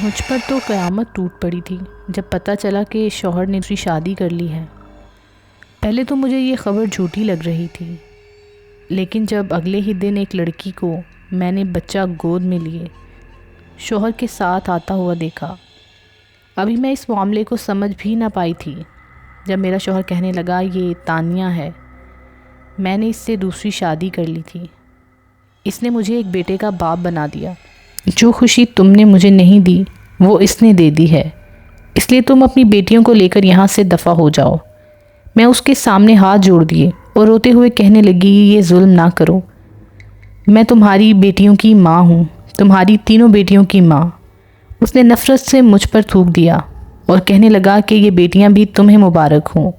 مجھ پر تو قیامت ٹوٹ پڑی تھی جب پتہ چلا کہ شوہر نے دوسری شادی کر لی ہے۔ پہلے تو مجھے یہ خبر جھوٹی لگ رہی تھی، لیکن جب اگلے ہی دن ایک لڑکی کو میں نے بچہ گود میں لیے شوہر کے ساتھ آتا ہوا دیکھا، ابھی میں اس معاملے کو سمجھ بھی نہ پائی تھی جب میرا شوہر کہنے لگا یہ تانیہ ہے، میں نے اس سے دوسری شادی کر لی تھی، اس نے مجھے ایک بیٹے کا باپ بنا دیا، جو خوشی تم نے مجھے نہیں دی وہ اس نے دے دی ہے، اس لیے تم اپنی بیٹیوں کو لے کر یہاں سے دفع ہو جاؤ۔ میں اس کے سامنے ہاتھ جوڑ دیے اور روتے ہوئے کہنے لگی یہ ظلم نہ کرو، میں تمہاری بیٹیوں کی ماں ہوں، تمہاری تینوں بیٹیوں کی ماں۔ اس نے نفرت سے مجھ پر تھوک دیا اور کہنے لگا کہ یہ بیٹیاں بھی تمہیں مبارک ہوں،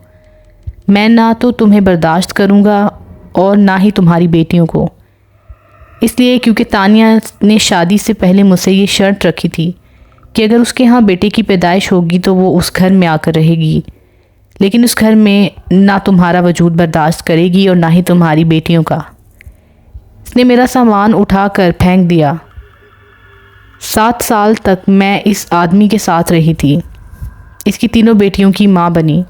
میں نہ تو تمہیں برداشت کروں گا اور نہ ہی تمہاری بیٹیوں کو، اس لیے کیونکہ تانیہ نے شادی سے پہلے مجھ سے یہ شرط رکھی تھی کہ اگر اس کے ہاں بیٹے کی پیدائش ہوگی تو وہ اس گھر میں آ کر رہے گی، لیکن اس گھر میں نہ تمہارا وجود برداشت کرے گی اور نہ ہی تمہاری بیٹیوں کا۔ اس نے میرا سامان اٹھا کر پھینک دیا۔ 7 سال تک میں اس آدمی کے ساتھ رہی تھی، اس کی تینوں بیٹیوں کی ماں بنی،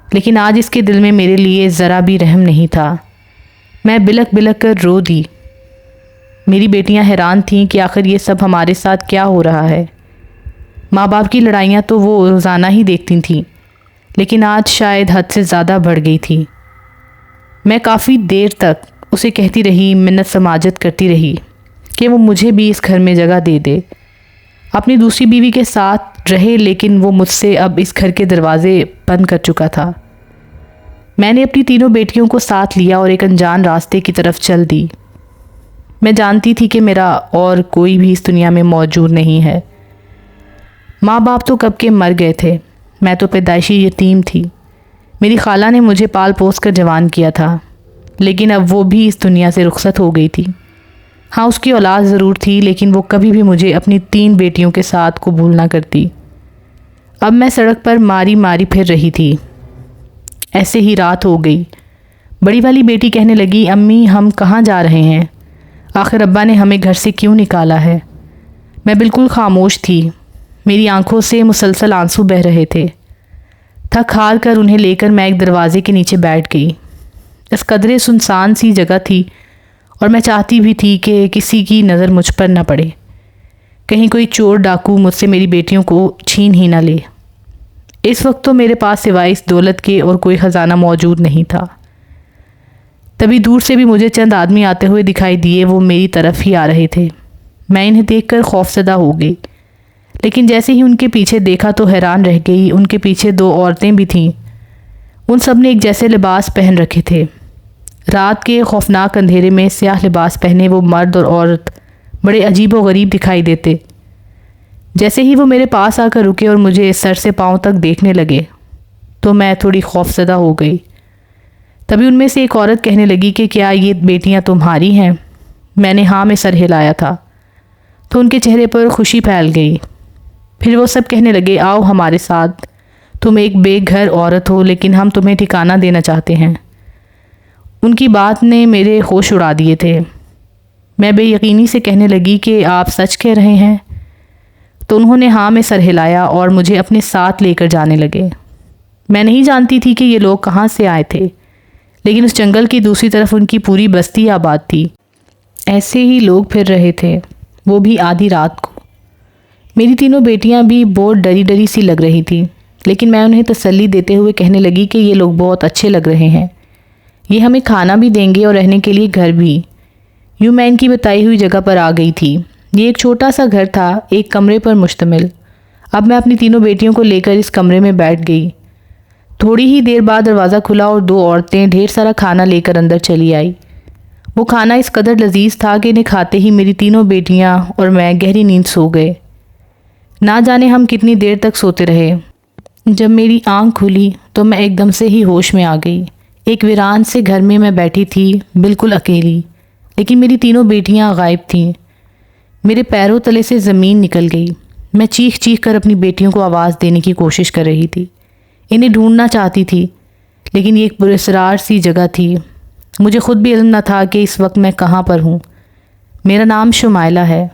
لیکن آج اس کے دل میں میرے لیے ذرا بھی رحم نہیں تھا۔ میں بلک بلک کر رو دی۔ میری بیٹیاں حیران تھیں کہ آخر یہ سب ہمارے ساتھ کیا ہو رہا ہے۔ ماں باپ کی لڑائیاں تو وہ روزانہ ہی دیکھتی تھیں، لیکن آج شاید حد سے زیادہ بڑھ گئی تھی۔ میں کافی دیر تک اسے کہتی رہی، منت سماجت کرتی رہی کہ وہ مجھے بھی اس گھر میں جگہ دے دے، اپنی دوسری بیوی کے ساتھ رہے، لیکن وہ مجھ سے اب اس گھر کے دروازے بند کر چکا تھا۔ میں نے اپنی تینوں بیٹیوں کو ساتھ لیا اور ایک انجان راستے کی طرف چل دی۔ میں جانتی تھی کہ میرا اور کوئی بھی اس دنیا میں موجود نہیں ہے۔ ماں باپ تو کب کے مر گئے تھے، میں تو پیدائشی یتیم تھی۔ میری خالہ نے مجھے پال پوس کر جوان کیا تھا، لیکن اب وہ بھی اس دنیا سے رخصت ہو گئی تھی۔ ہاں اس کی اولاد ضرور تھی، لیکن وہ کبھی بھی مجھے اپنی 3 بیٹیوں کے ساتھ قبول نہ کرتی۔ اب میں سڑک پر ماری ماری پھر رہی تھی۔ ایسے ہی رات ہو گئی۔ بڑی والی بیٹی کہنے لگی امی ہم کہاں جا رہے ہیں؟ آخر ابا نے ہمیں گھر سے کیوں نکالا ہے؟ میں بالکل خاموش تھی، میری آنکھوں سے مسلسل آنسو بہہ رہے تھے۔ تھک ہار کر انہیں لے کر میں ایک دروازے کے نیچے بیٹھ گئی۔ اس قدرے سنسان سی جگہ تھی اور میں چاہتی بھی تھی کہ کسی کی نظر مجھ پر نہ پڑے، کہیں کوئی چور ڈاکو مجھ سے میری بیٹیوں کو چھین ہی نہ لے۔ اس وقت تو میرے پاس سوائے اس دولت کے اور کوئی خزانہ موجود نہیں تھا۔ تبھی دور سے بھی مجھے چند آدمی آتے ہوئے دکھائی دیے، وہ میری طرف ہی آ رہے تھے۔ میں انہیں دیکھ کر خوفزدہ ہو گئی، لیکن جیسے ہی ان کے پیچھے دیکھا تو حیران رہ گئی۔ ان کے پیچھے 2 عورتیں بھی تھیں، ان سب نے ایک جیسے لباس پہن رکھے تھے۔ رات کے خوفناک اندھیرے میں سیاہ لباس پہنے وہ مرد اور عورت بڑے عجیب و غریب دکھائی دیتے۔ جیسے ہی وہ میرے پاس آ کر رکے اور مجھے سر سے پاؤں تک دیکھنے لگے تو میں تھوڑی خوفزدہ ہو گئی۔ تبھی ان میں سے ایک عورت کہنے لگی کہ کیا یہ بیٹیاں تمہاری ہیں؟ میں نے ہاں میں سر ہلایا تھا تو ان کے چہرے پر خوشی پھیل گئی۔ پھر وہ سب کہنے لگے آؤ ہمارے ساتھ، تم ایک بے گھر عورت ہو لیکن ہم تمہیں ٹھکانہ دینا چاہتے ہیں۔ ان کی بات نے میرے ہوش اڑا دیے تھے۔ میں بے یقینی سے کہنے لگی کہ آپ سچ کہہ رہے ہیں؟ تو انہوں نے ہاں میں سر ہلایا اور مجھے اپنے ساتھ لے کر جانے لگے۔ میں نہیں جانتی تھی کہ یہ لوگ کہاں سے آئے تھے، لیکن اس جنگل کی دوسری طرف ان کی پوری بستی آباد تھی۔ ایسے ہی لوگ پھر رہے تھے، وہ بھی آدھی رات کو۔ میری تینوں بیٹیاں بھی بہت ڈری ڈری سی لگ رہی تھیں، لیکن میں انہیں تسلی دیتے ہوئے کہنے لگی کہ یہ لوگ بہت اچھے لگ رہے ہیں، یہ ہمیں کھانا بھی دیں گے اور رہنے کے لیے گھر بھی۔ یوں میں ان کی بتائی ہوئی جگہ پر آ گئی تھی۔ یہ ایک چھوٹا سا گھر تھا، ایک کمرے پر مشتمل۔ اب میں اپنی تینوں بیٹیوں کو لے کر اس کمرے میں بیٹھ گئی۔ تھوڑی ہی دیر بعد دروازہ کھلا اور 2 عورتیں ڈھیر سارا کھانا لے کر اندر چلی آئی۔ وہ کھانا اس قدر لذیذ تھا کہ انہیں کھاتے ہی میری تینوں بیٹیاں اور میں گہری نیند سو گئے۔ نہ جانے ہم کتنی دیر تک سوتے رہے۔ جب میری آنکھ کھلی تو میں ایک دم سے ہی ہوش میں آ گئی۔ ایک ویران سے گھر میں بیٹھی تھی، بالکل اکیلی، لیکن میری تینوں بیٹیاں غائب تھیں۔ میرے پیروں تلے سے زمین نکل گئی۔ میں چیخ چیخ کر اپنی بیٹیوں کو آواز دینے کی کوشش کر رہی تھی، انہیں ڈھونڈنا چاہتی تھی، لیکن یہ ایک پراسرار سی جگہ تھی۔ مجھے خود بھی علم نہ تھا کہ اس وقت میں کہاں پر ہوں۔ میرا نام شمائلہ ہے۔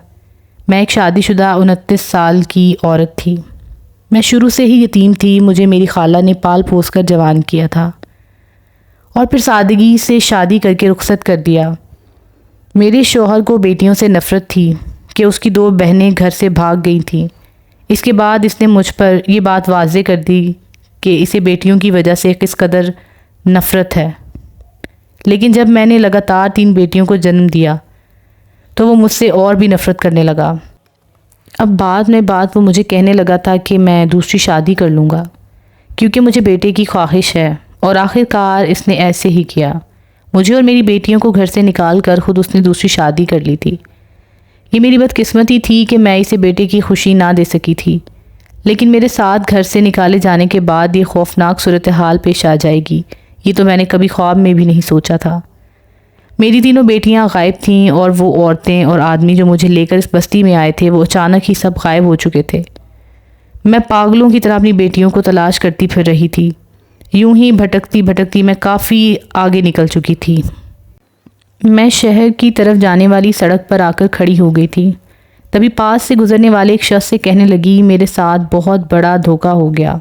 میں ایک شادی شدہ 29 سال کی عورت تھی۔ میں شروع سے ہی یتیم تھی، مجھے میری خالہ نے پال پوس کر جوان کیا تھا اور پھر سادگی سے شادی کر کے رخصت کر دیا۔ میرے شوہر کو بیٹیوں سے نفرت تھی کہ اس کی 2 بہنیں گھر سے بھاگ گئی تھیں۔ اس کے بعد اس نے مجھ پر یہ بات واضح کر دی کہ اسے بیٹیوں کی وجہ سے کس قدر نفرت ہے۔ لیکن جب میں نے لگاتار 3 بیٹیوں کو جنم دیا تو وہ مجھ سے اور بھی نفرت کرنے لگا۔ اب بعد میں وہ مجھے کہنے لگا تھا کہ میں دوسری شادی کر لوں گا کیونکہ مجھے بیٹے کی خواہش ہے، اور آخر کار اس نے ایسے ہی کیا۔ مجھے اور میری بیٹیوں کو گھر سے نکال کر خود اس نے دوسری شادی کر لی تھی۔ یہ میری بدقسمتی تھی کہ میں اسے بیٹے کی خوشی نہ دے سکی تھی، لیکن میرے ساتھ گھر سے نکالے جانے کے بعد یہ خوفناک صورتحال پیش آ جائے گی، یہ تو میں نے کبھی خواب میں بھی نہیں سوچا تھا۔ میری 3 بیٹیاں غائب تھیں، اور وہ عورتیں اور آدمی جو مجھے لے کر اس بستی میں آئے تھے وہ اچانک ہی سب غائب ہو چکے تھے۔ میں پاگلوں کی طرح اپنی بیٹیوں کو تلاش کرتی پھر رہی تھی۔ یوں ہی بھٹکتی بھٹکتی میں کافی آگے نکل چکی تھی۔ میں شہر کی طرف جانے والی سڑک پر آ کر کھڑی ہو گئی تھی۔ تبھی پاس سے گزرنے والے ایک شخص سے کہنے لگی، میرے ساتھ بہت بڑا دھوکہ ہو گیا،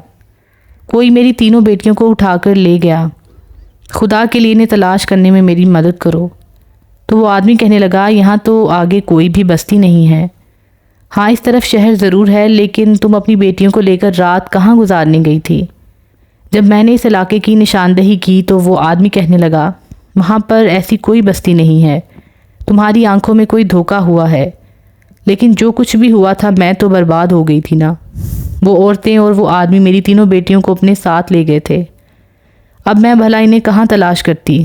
کوئی میری 3 بیٹیوں کو اٹھا کر لے گیا، خدا کے لیے انہیں تلاش کرنے میں میری مدد کرو۔ تو وہ آدمی کہنے لگا، یہاں تو آگے کوئی بھی بستی نہیں ہے۔ ہاں اس طرف شہر ضرور ہے، لیکن تم اپنی بیٹیوں کو لے کر رات کہاں گزارنے گئی تھی؟ جب میں نے اس علاقے کی نشاندہی کی تو وہ آدمی کہنے لگا، وہاں پر ایسی کوئی بستی نہیں ہے، تمہاری آنکھوں میں کوئی دھوکہ ہوا ہے، لیکن جو کچھ بھی ہوا تھا میں تو برباد ہو گئی تھی نا۔ وہ عورتیں اور وہ آدمی میری 3 بیٹیوں کو اپنے ساتھ لے گئے تھے۔ اب میں بھلا انہیں کہاں تلاش کرتی؟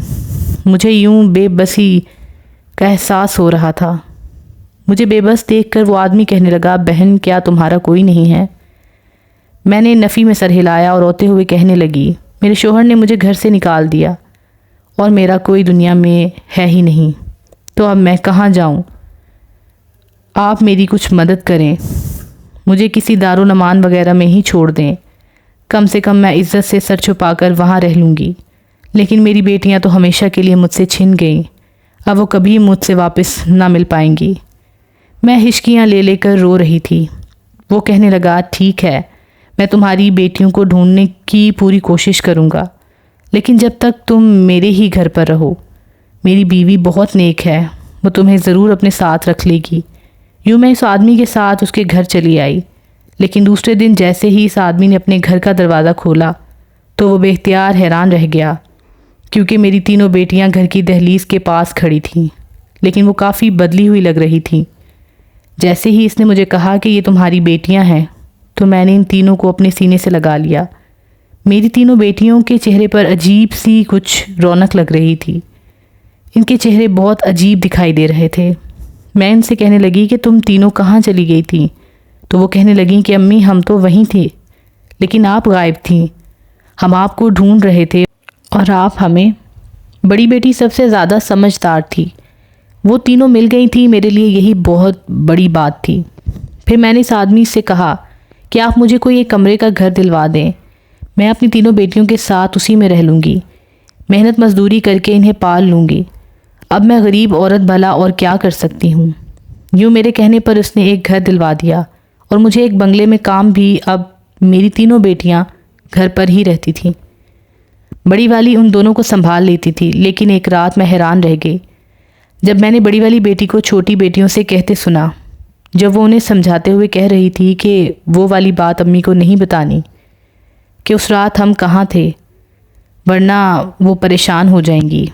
مجھے یوں بے بسی کا احساس ہو رہا تھا۔ مجھے بے بس دیکھ کر وہ آدمی کہنے لگا، بہن کیا تمہارا کوئی نہیں ہے؟ میں نے نفی میں سر ہلایا اور روتے ہوئے کہنے لگی، میرے شوہر نے مجھے گھر سے نکال دیا اور میرا کوئی دنیا میں ہے ہی نہیں، تو اب میں کہاں جاؤں؟ آپ میری کچھ مدد کریں، مجھے کسی دارالمان وغیرہ میں ہی چھوڑ دیں، کم سے کم میں عزت سے سر چھپا کر وہاں رہ لوں گی۔ لیکن میری بیٹیاں تو ہمیشہ کے لیے مجھ سے چھن گئیں، اب وہ کبھی مجھ سے واپس نہ مل پائیں گی۔ میں ہچکیاں لے لے کر رو رہی تھی۔ وہ کہنے لگا، ٹھیک ہے، میں تمہاری بیٹیوں کو ڈھونڈنے کی پوری کوشش کروں گا، لیکن جب تک تم میرے ہی گھر پر رہو۔ میری بیوی بہت نیک ہے، وہ تمہیں ضرور اپنے ساتھ رکھ لے گی۔ یوں میں اس آدمی کے ساتھ اس کے گھر چلی آئی، لیکن دوسرے دن جیسے ہی اس آدمی نے اپنے گھر کا دروازہ کھولا تو وہ بے اختیار حیران رہ گیا، کیونکہ میری 3 بیٹیاں گھر کی دہلیز کے پاس کھڑی تھیں، لیکن وہ کافی بدلی ہوئی لگ رہی تھیں۔ جیسے ہی اس نے مجھے کہا کہ یہ تمہاری بیٹیاں ہیں تو میں نے ان 3 کو اپنے سینے سے لگا لیا۔ میری 3 بیٹیوں کے چہرے پر عجیب سی کچھ رونق لگ رہی تھی، ان کے چہرے بہت عجیب دکھائی دے رہے تھے۔ میں ان سے کہنے لگی کہ تم 3 کہاں چلی گئی تھیں؟ تو وہ کہنے لگیں کہ امی ہم تو وہیں تھے، لیکن آپ غائب تھیں، ہم آپ کو ڈھونڈ رہے تھے اور آپ ہمیں۔ بڑی بیٹی سب سے زیادہ سمجھدار تھی، وہ 3 مل گئی تھیں، میرے لیے یہی بہت بڑی بات تھی۔ پھر میں نے اس آدمی سے کہا کہ آپ مجھے کوئی ایک کمرے کا گھر دلوا دیں، میں اپنی 3 بیٹیوں کے ساتھ اسی میں رہ لوں گی، محنت مزدوری کر کے انہیں پال لوں گی۔ اب میں غریب عورت بھلا اور کیا کر سکتی ہوں؟ یوں میرے کہنے پر اس نے ایک گھر دلوا دیا اور مجھے ایک بنگلے میں کام بھی۔ اب میری 3 بیٹیاں گھر پر ہی رہتی تھیں، بڑی والی ان دونوں کو سنبھال لیتی تھی، لیکن ایک رات میں حیران رہ گئی جب میں نے بڑی والی بیٹی کو چھوٹی بیٹیوں سے کہتے سنا، جب وہ انہیں سمجھاتے ہوئے کہہ رہی تھی کہ وہ والی بات امی کو نہیں بتانی کہ اس رات ہم کہاں تھے، ورنہ وہ پریشان ہو جائیں گی۔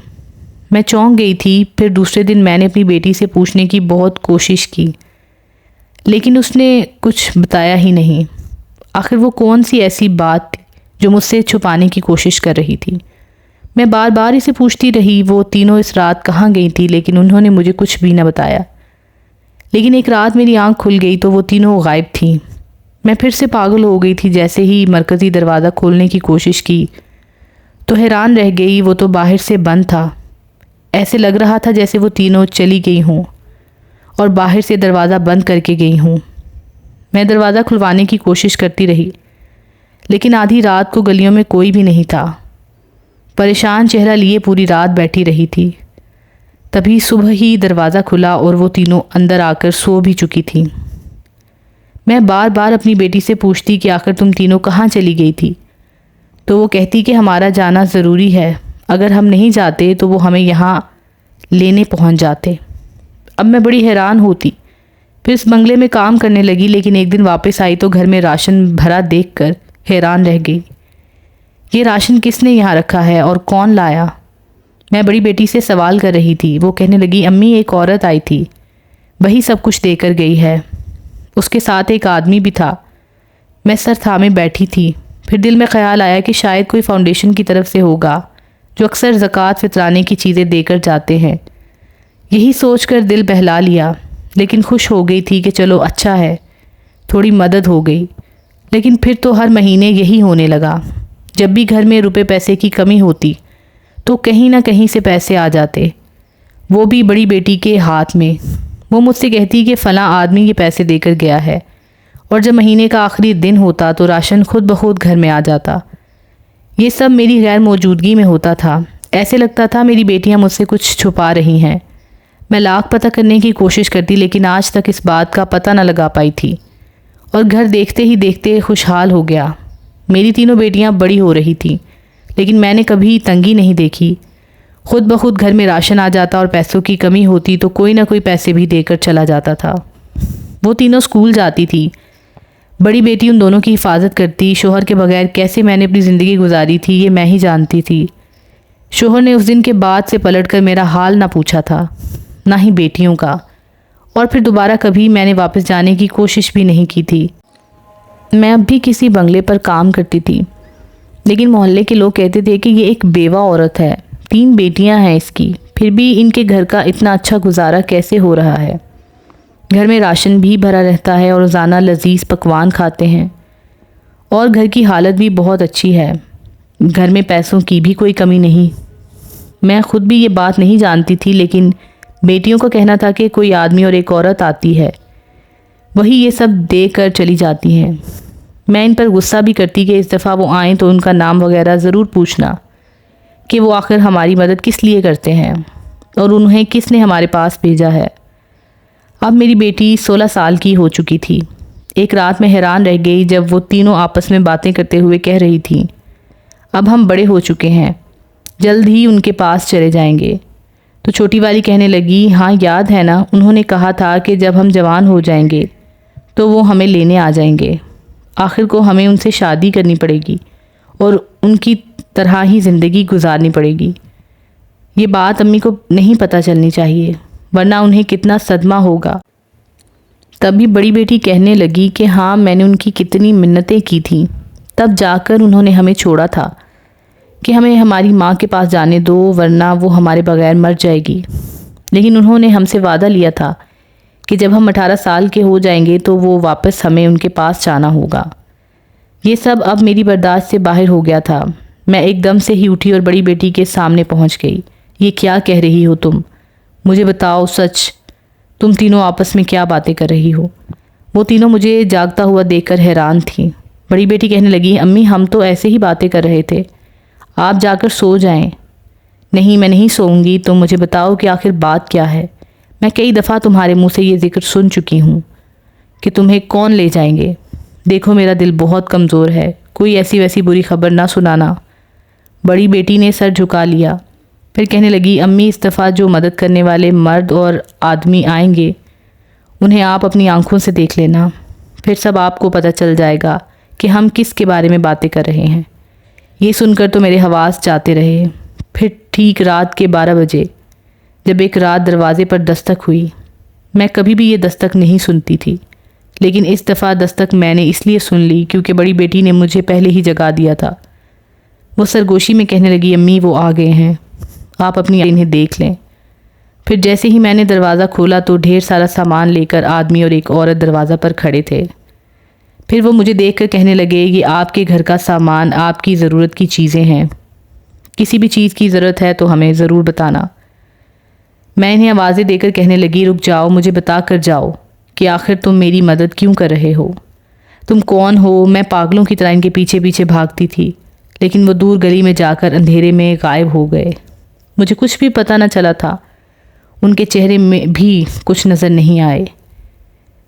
میں چونک گئی تھی۔ پھر دوسرے دن میں نے اپنی بیٹی سے پوچھنے کی بہت کوشش کی، لیکن اس نے کچھ بتایا ہی نہیں۔ آخر وہ کون سی ایسی بات تھی جو مجھ سے چھپانے کی کوشش کر رہی تھی؟ میں بار بار اسے پوچھتی رہی وہ 3 اس رات کہاں گئی تھی، لیکن انہوں نے مجھے کچھ بھی نہ بتایا۔ لیکن ایک رات میری آنکھ کھل گئی تو وہ 3 غائب تھیں۔ میں پھر سے پاگل ہو گئی تھی۔ جیسے ہی مرکزی دروازہ کھولنے کی کوشش کی تو حیران رہ گئی، وہ تو باہر سے بند تھا۔ ایسے لگ رہا تھا جیسے وہ 3 چلی گئی ہوں اور باہر سے دروازہ بند کر کے گئی ہوں۔ میں دروازہ کھلوانے کی کوشش کرتی رہی، لیکن آدھی رات کو گلیوں میں کوئی بھی نہیں تھا۔ پریشان چہرہ لیے پوری رات بیٹھی رہی تھی۔ تبھی صبح ہی دروازہ کھلا اور وہ تینوں اندر آ کر سو بھی چکی تھیں۔ میں بار بار اپنی بیٹی سے پوچھتی کہ آخر تم تینوں کہاں چلی گئی تھی، تو وہ کہتی کہ ہمارا جانا ضروری ہے، اگر ہم نہیں جاتے تو وہ ہمیں یہاں لینے پہنچ جاتے۔ اب میں بڑی حیران ہوتی، پھر اس بنگلے میں کام کرنے لگی، لیکن ایک دن واپس آئی تو گھر میں راشن بھرا دیکھ کر حیران رہ گئی۔ یہ راشن کس نے یہاں رکھا ہے اور کون لایا؟ میں بڑی بیٹی سے سوال کر رہی تھی۔ وہ کہنے لگی، امی ایک عورت آئی تھی، وہی سب کچھ دے کر گئی ہے، اس کے ساتھ ایک آدمی بھی تھا۔ میں سر تھامے بیٹھی تھی، پھر دل میں خیال آیا کہ شاید کوئی فاؤنڈیشن کی طرف سے ہوگا جو اکثر زکوٰۃ فطرانے کی چیزیں دے کر جاتے ہیں۔ یہی سوچ کر دل بہلا لیا، لیکن خوش ہو گئی تھی کہ چلو اچھا ہے، تھوڑی مدد ہو گئی۔ لیکن پھر تو ہر مہینے یہی ہونے لگا، جب بھی گھر میں روپے پیسے کی کمی ہوتی تو کہیں نہ کہیں سے پیسے آ جاتے، وہ بھی بڑی بیٹی کے ہاتھ میں۔ وہ مجھ سے کہتی کہ فلاں آدمی یہ پیسے دے کر گیا ہے، اور جب مہینے کا آخری دن ہوتا تو راشن خود بخود گھر میں آ جاتا۔ یہ سب میری غیر موجودگی میں ہوتا تھا، ایسے لگتا تھا میری بیٹیاں مجھ سے کچھ چھپا رہی ہیں۔ میں لاکھ پتہ کرنے کی کوشش کرتی، لیکن آج تک اس بات کا پتہ نہ لگا پائی تھی، اور گھر دیکھتے ہی دیکھتے خوشحال ہو گیا۔ میری تینوں بیٹیاں بڑی ہو رہی تھیں، لیکن میں نے کبھی تنگی نہیں دیکھی۔ خود بخود گھر میں راشن آ جاتا، اور پیسوں کی کمی ہوتی تو کوئی نہ کوئی پیسے بھی دے کر چلا جاتا تھا۔ وہ تینوں اسکول جاتی تھی، بڑی بیٹی ان دونوں کی حفاظت کرتی۔ شوہر کے بغیر کیسے میں نے اپنی زندگی گزاری تھی یہ میں ہی جانتی تھی۔ شوہر نے اس دن کے بعد سے پلٹ کر میرا حال نہ پوچھا تھا، نہ ہی بیٹیوں کا، اور پھر دوبارہ کبھی میں نے واپس جانے کی کوشش بھی نہیں کی تھی۔ میں اب بھی کسی بنگلے پر کام کرتی تھی، لیکن محلے کے لوگ کہتے تھے کہ یہ ایک بیوہ عورت ہے، 3 بیٹیاں ہیں اس کی، پھر بھی ان کے گھر کا اتنا اچھا گزارا کیسے ہو رہا ہے؟ گھر میں راشن بھی بھرا رہتا ہے اور روزانہ لذیذ پکوان کھاتے ہیں، اور گھر کی حالت بھی بہت اچھی ہے، گھر میں پیسوں کی بھی کوئی کمی نہیں۔ میں خود بھی یہ بات نہیں جانتی تھی، لیکن بیٹیوں کا کہنا تھا کہ کوئی آدمی اور ایک عورت آتی ہے، وہی یہ سب دے کر چلی جاتی ہیں۔ میں ان پر غصہ بھی کرتی کہ اس دفعہ وہ آئیں تو ان کا نام وغیرہ ضرور پوچھنا کہ وہ آخر ہماری مدد کس لیے کرتے ہیں اور انہیں کس نے ہمارے پاس بھیجا ہے۔ اب میری بیٹی 16 سال کی ہو چکی تھی۔ ایک رات میں حیران رہ گئی جب وہ تینوں آپس میں باتیں کرتے ہوئے کہہ رہی تھیں، اب ہم بڑے ہو چکے ہیں، جلد ہی ان کے پاس چلے جائیں گے۔ تو چھوٹی والی کہنے لگی، ہاں یاد ہے نا، انہوں نے کہا تھا کہ جب ہم جوان ہو جائیں گے تو وہ ہمیں لینے آ جائیں گے، آخر کو ہمیں ان سے شادی کرنی پڑے گی اور ان کی طرح ہی زندگی گزارنی پڑے گی۔ یہ بات امی کو نہیں پتہ چلنی چاہیے، ورنہ انہیں کتنا صدمہ ہوگا۔ تبھی بڑی بیٹی کہنے لگی کہ ہاں میں نے ان کی کتنی منتیں کی تھیں، تب جا کر انہوں نے ہمیں چھوڑا تھا کہ ہمیں ہماری ماں کے پاس جانے دو، ورنہ وہ ہمارے بغیر مر جائے گی۔ لیکن انہوں نے ہم سے وعدہ لیا تھا کہ جب ہم 18 سال کے ہو جائیں گے تو وہ واپس ہمیں ان کے پاس جانا ہوگا۔ یہ سب اب میری برداشت سے باہر ہو گیا تھا۔ میں ایک دم سے ہی اٹھی اور بڑی بیٹی کے سامنے پہنچ گئی۔ یہ کیا کہہ رہی ہو تم؟ مجھے بتاؤ سچ، تم تینوں آپس میں کیا باتیں کر رہی ہو؟ وہ تینوں مجھے جاگتا ہوا دیکھ کر حیران تھیں۔ بڑی بیٹی کہنے لگی، امی ہم تو ایسے ہی باتیں کر رہے تھے، آپ جا کر سو جائیں۔ نہیں میں نہیں سوؤں گی، تم مجھے بتاؤ کہ آخر بات کیا ہے۔ میں کئی دفعہ تمہارے منہ سے یہ ذکر سن چکی ہوں کہ تمہیں کون لے جائیں گے۔ دیکھو میرا دل بہت کمزور ہے، کوئی ایسی ویسی بری خبر نہ سنانا۔ بڑی بیٹی نے سر جھکا لیا، پھر کہنے لگی، امی اس دفعہ جو مدد کرنے والے مرد اور آدمی آئیں گے انہیں آپ اپنی آنکھوں سے دیکھ لینا، پھر سب آپ کو پتہ چل جائے گا کہ ہم کس کے بارے میں باتیں کر رہے ہیں۔ یہ سن کر تو میرے حواس جاتے رہے۔ پھر ٹھیک رات کے 12 بجے جب ایک رات دروازے پر دستک ہوئی، میں کبھی بھی یہ دستک نہیں سنتی تھی، لیکن اس دفعہ دستک میں نے اس لیے سن لی کیونکہ بڑی بیٹی نے مجھے پہلے ہی جگا دیا تھا۔ وہ سرگوشی میں کہنے لگی، امی وہ آ گئے ہیں، آپ اپنی انہیں دیکھ لیں۔ پھر جیسے ہی میں نے دروازہ کھولا تو ڈھیر سارا سامان لے کر آدمی اور ایک عورت دروازہ پر کھڑے تھے۔ پھر وہ مجھے دیکھ کر کہنے لگے، یہ آپ کے گھر کا سامان، آپ کی ضرورت کی چیزیں ہیں، کسی بھی چیز کی ضرورت ہے تو ہمیں ضرور بتانا۔ میں انہیں آوازیں دے کر کہنے لگی، رک جاؤ، مجھے بتا کر جاؤ کہ آخر تم میری مدد کیوں کر رہے ہو؟ تم کون ہو؟ میں پاگلوں کی طرح ان کے پیچھے پیچھے بھاگتی تھی، لیکن وہ دور گلی میں جا کر اندھیرے میں غائب ہو گئے۔ مجھے کچھ بھی پتہ نہ چلا تھا ان کے چہرے میں بھی کچھ نظر نہیں آئے،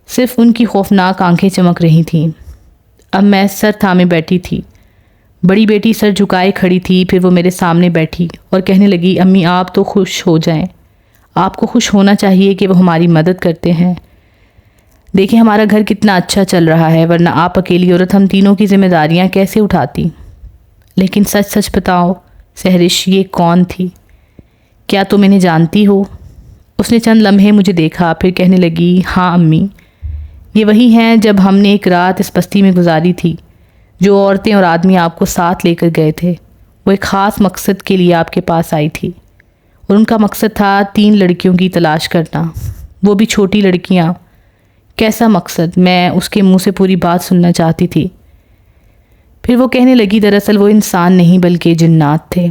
صرف ان کی خوفناک آنکھیں چمک رہی تھیں۔ اب میں سر تھامے بیٹھی تھی۔ بڑی بیٹی سر جھکائے کھڑی تھی، پھر وہ میرے سامنے بیٹھی اور کہنے لگی، امی آپ تو خوش ہو جائیں، آپ کو خوش ہونا چاہیے کہ وہ ہماری مدد کرتے ہیں۔ دیکھیں ہمارا گھر کتنا اچھا چل رہا ہے، ورنہ آپ اکیلی عورت ہم تینوں کی ذمہ داریاں کیسے اٹھاتی؟ لیکن سچ سچ بتاؤ سہرش، یہ کون تھی؟ کیا تم انہیں جانتی ہو؟ اس نے چند لمحے مجھے دیکھا، پھر کہنے لگی، ہاں امی، یہ وہی ہیں جب ہم نے ایک رات اس بستی میں گزاری تھی، جو عورتیں اور آدمی آپ کو ساتھ لے کر گئے تھے۔ وہ ایک خاص مقصد کے لیے آپ کے پاس آئی تھی، اور ان کا مقصد تھا 3 لڑکیوں کی تلاش کرنا، وہ بھی چھوٹی لڑکیاں۔ کیسا مقصد؟ میں اس کے منہ سے پوری بات سننا چاہتی تھی۔ پھر وہ کہنے لگی، دراصل وہ انسان نہیں بلکہ جنات تھے،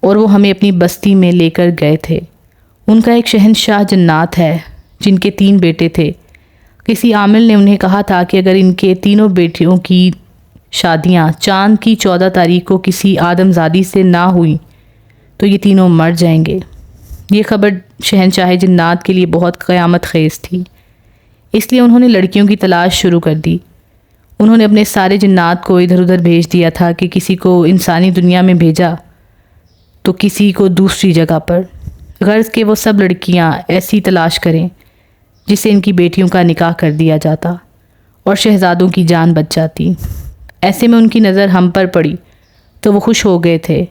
اور وہ ہمیں اپنی بستی میں لے کر گئے تھے۔ ان کا ایک شہنشاہ جنات ہے جن کے 3 بیٹے تھے۔ کسی عامل نے انہیں کہا تھا کہ اگر ان کے تینوں بیٹیوں کی شادیاں چاند کی 14 تاریخ کو کسی آدم زادی سے نہ ہوئی تو یہ تینوں مر جائیں گے۔ یہ خبر شہنشاہ جنات کے لیے بہت قیامت خیز تھی، اس لیے انہوں نے لڑکیوں کی تلاش شروع کر دی۔ انہوں نے اپنے سارے جنات کو ادھر ادھر بھیج دیا تھا کہ کسی کو انسانی دنیا میں بھیجا تو کسی کو دوسری جگہ پر، غرض کہ وہ سب لڑکیاں ایسی تلاش کریں جس سے ان کی بیٹیوں کا نکاح کر دیا جاتا اور شہزادوں کی جان بچ جاتی۔ ایسے میں ان کی نظر ہم پر پڑی تو وہ خوش ہو گئے تھے،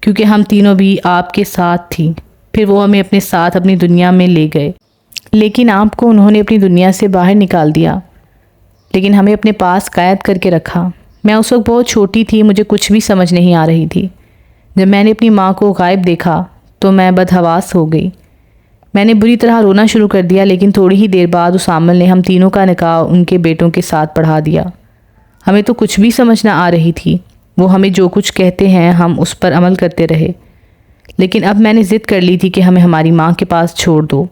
کیونکہ ہم تینوں بھی آپ کے ساتھ تھیں۔ پھر وہ ہمیں اپنے ساتھ اپنی دنیا میں لے گئے، لیکن آپ کو انہوں نے اپنی دنیا سے باہر نکال دیا، لیکن ہمیں اپنے پاس قید کر کے رکھا۔ میں اس وقت بہت چھوٹی تھی، مجھے کچھ بھی سمجھ نہیں آ رہی تھی۔ جب میں نے اپنی ماں کو غائب دیکھا تو میں بدحواس ہو گئی۔ میں نے بری طرح رونا شروع کر دیا، لیکن تھوڑی ہی دیر بعد اس عامل نے ہم تینوں کا نکاح ان کے بیٹوں کے ساتھ پڑھا دیا۔ ہمیں تو کچھ بھی سمجھ نہ آ رہی تھی، وہ ہمیں جو کچھ کہتے ہیں ہم اس پر عمل کرتے رہے، لیکن اب میں نے ضد کر لی تھی کہ ہمیں ہماری ماں کے پاس چھوڑ دو،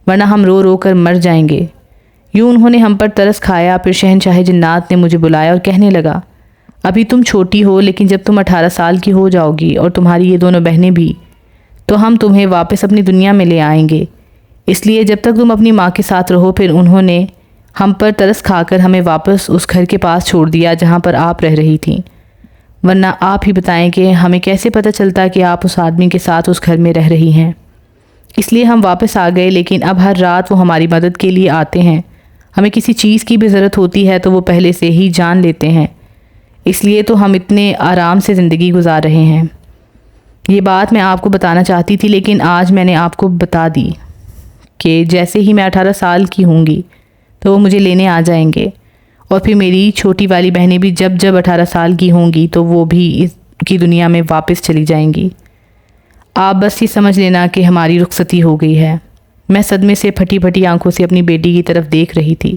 ورنہ ہم رو رو کر مر جائیں گے۔ یوں انہوں نے ہم پر ترس کھایا۔ پھر شہنشاہ جنات نے مجھے بلایا اور کہنے لگا، ابھی تم چھوٹی ہو، لیکن جب تم 18 سال کی ہو جاؤ گی اور تمہاری یہ دونوں بہنیں بھی، تو ہم تمہیں واپس اپنی دنیا میں لے آئیں گے۔ اس لیے جب تک تم اپنی ماں کے ساتھ رہو۔ پھر انہوں نے ہم پر ترس کھا کر ہمیں واپس اس گھر کے پاس چھوڑ دیا جہاں پر آپ رہ رہی تھیں، ورنہ آپ ہی بتائیں کہ ہمیں کیسے پتہ چلتا کہ آپ اس آدمی کے ساتھ اس گھر میں رہ رہی ہیں۔ اس لیے ہم واپس آ گئے، لیکن اب ہر رات وہ ہماری مدد کے لیے آتے ہیں۔ ہمیں کسی چیز کی بھی ضرورت ہوتی ہے تو وہ پہلے سے ہی جان لیتے ہیں، اس لیے تو ہم اتنے آرام سے زندگی گزار رہے ہیں۔ یہ بات میں آپ کو بتانا چاہتی تھی، لیکن آج میں نے آپ کو بتا دی کہ جیسے ہی میں 18 سال کی ہوں گی تو وہ مجھے لینے آ جائیں گے، اور پھر میری چھوٹی والی بہنیں بھی جب 18 سال کی ہوں گی تو وہ بھی اس کی دنیا میں واپس چلی جائیں گی۔ آپ بس یہ سمجھ لینا کہ ہماری رخصتی ہو گئی ہے۔ میں صدمے سے پھٹی پھٹی آنکھوں سے اپنی بیٹی کی طرف دیکھ رہی تھی۔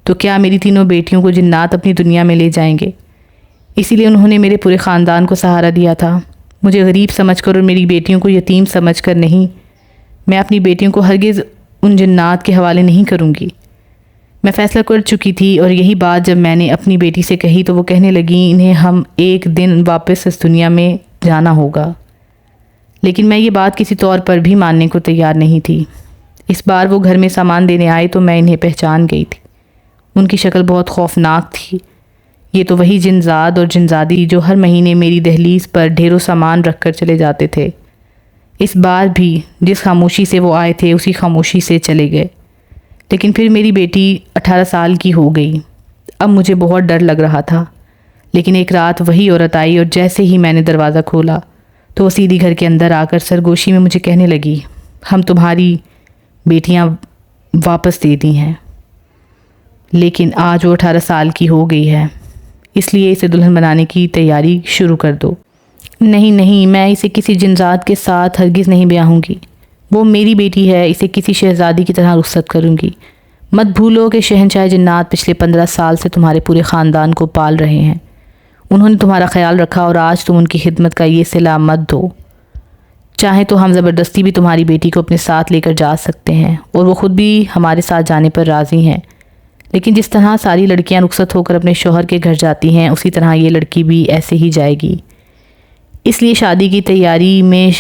تو کیا میری تینوں بیٹیوں کو جنات اپنی دنیا میں لے جائیں گے؟ اسی لیے انہوں نے میرے پورے خاندان کو سہارا دیا تھا، مجھے غریب سمجھ کر اور میری بیٹیوں کو یتیم سمجھ کر نہیں۔ میں اپنی بیٹیوں کو ہرگز ان جنات کے حوالے نہیں کروں گی۔ میں فیصلہ کر چکی تھی، اور یہی بات جب میں نے اپنی بیٹی سے کہی تو وہ کہنے لگی، انہیں ہم ایک دن واپس اس دنیا میں جانا ہوگا۔ لیکن میں یہ بات کسی طور پر بھی ماننے کو تیار نہیں تھی۔ اس بار وہ گھر میں سامان دینے آئے تو میں انہیں پہچان گئی تھی۔ ان کی شکل بہت خوفناک تھی۔ یہ تو وہی جنزاد اور جنزادی جو ہر مہینے میری دہلیز پر ڈھیروں سامان رکھ کر چلے جاتے تھے۔ اس بار بھی جس خاموشی سے وہ آئے تھے اسی خاموشی سے چلے گئے۔ لیکن پھر میری بیٹی 18 سال کی ہو گئی۔ اب مجھے بہت ڈر لگ رہا تھا، لیکن ایک رات وہی عورت آئی، اور جیسے ہی میں نے دروازہ کھولا تو وہ سیدھی گھر کے اندر آ کر سرگوشی میں مجھے کہنے لگی، ہم تمہاری بیٹیاں واپس دے دی ہیں، لیکن آج وہ 18 سال کی ہو گئی ہے، اس لیے اسے دلہن بنانے کی تیاری شروع کر دو۔ نہیں نہیں، میں اسے کسی جنزاد کے ساتھ ہرگز نہیں بیاہوں گی۔ وہ میری بیٹی ہے، اسے کسی شہزادی کی طرح رخصت کروں گی۔ مت بھولو کہ شہنشاہ جنات پچھلے 15 سال سے تمہارے پورے خاندان کو پال رہے ہیں۔ انہوں نے تمہارا خیال رکھا، اور آج تم ان کی خدمت کا یہ صلہ مت دو۔ چاہیں تو ہم زبردستی بھی تمہاری بیٹی کو اپنے ساتھ لے کر جا سکتے ہیں، اور وہ خود بھی ہمارے ساتھ جانے پر راضی ہیں، لیکن جس طرح ساری لڑکیاں رخصت ہو کر اپنے شوہر کے گھر جاتی ہیں اسی طرح یہ لڑکی بھی ایسے ہی جائے گی۔ اس لیے شادی کی تیاری میں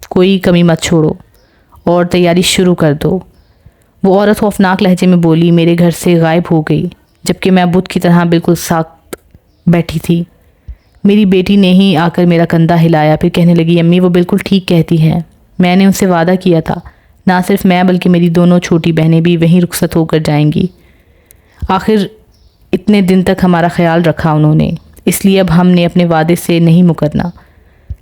کوئی کمی مت چھوڑو، اور تیاری شروع کر دو۔ وہ عورت خوفناک لہجے میں بولی، میرے گھر سے غائب ہو گئی، جبکہ میں بت کی طرح بالکل ساکت بیٹھی تھی۔ میری بیٹی نے ہی آ کر میرا کندھا ہلایا، پھر کہنے لگی، امی وہ بالکل ٹھیک کہتی ہے، میں نے ان سے وعدہ کیا تھا، نہ صرف میں بلکہ میری دونوں چھوٹی بہنیں بھی وہیں رخصت ہو کر جائیں گی۔ آخر اتنے دن تک ہمارا خیال رکھا انہوں نے، اس لیے اب ہم نے اپنے وعدے سے نہیں مکرنا۔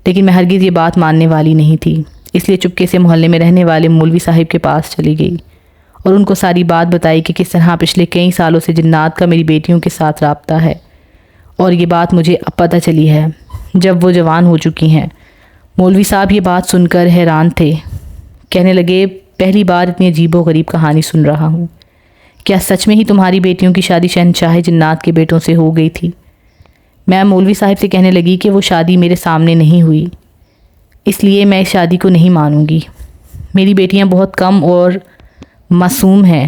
لیکن میں ہرگز یہ بات ماننے والی نہیں تھی، اس لیے چپکے سے محلے میں رہنے والے مولوی صاحب کے پاس چلی گئی اور ان کو ساری بات بتائی کہ کس طرح پچھلے کئی سالوں سے جنات کا میری بیٹیوں کے ساتھ رابطہ ہے، اور یہ بات مجھے اب پتہ چلی ہے جب وہ جوان ہو چکی ہیں۔ مولوی صاحب یہ بات سن کر حیران تھے، کہنے لگے، پہلی بار اتنی عجیب و غریب کہانی سن رہا ہوں، کیا سچ میں ہی تمہاری بیٹیوں کی شادی شہنشاہ جنات کے بیٹوں سے ہو گئی تھی؟ میں مولوی صاحب سے کہنے لگی کہ وہ شادی میرے سامنے نہیں ہوئی، اس لیے میں اس شادی کو نہیں مانوں گی۔ میری بیٹیاں بہت کم اور معصوم ہیں،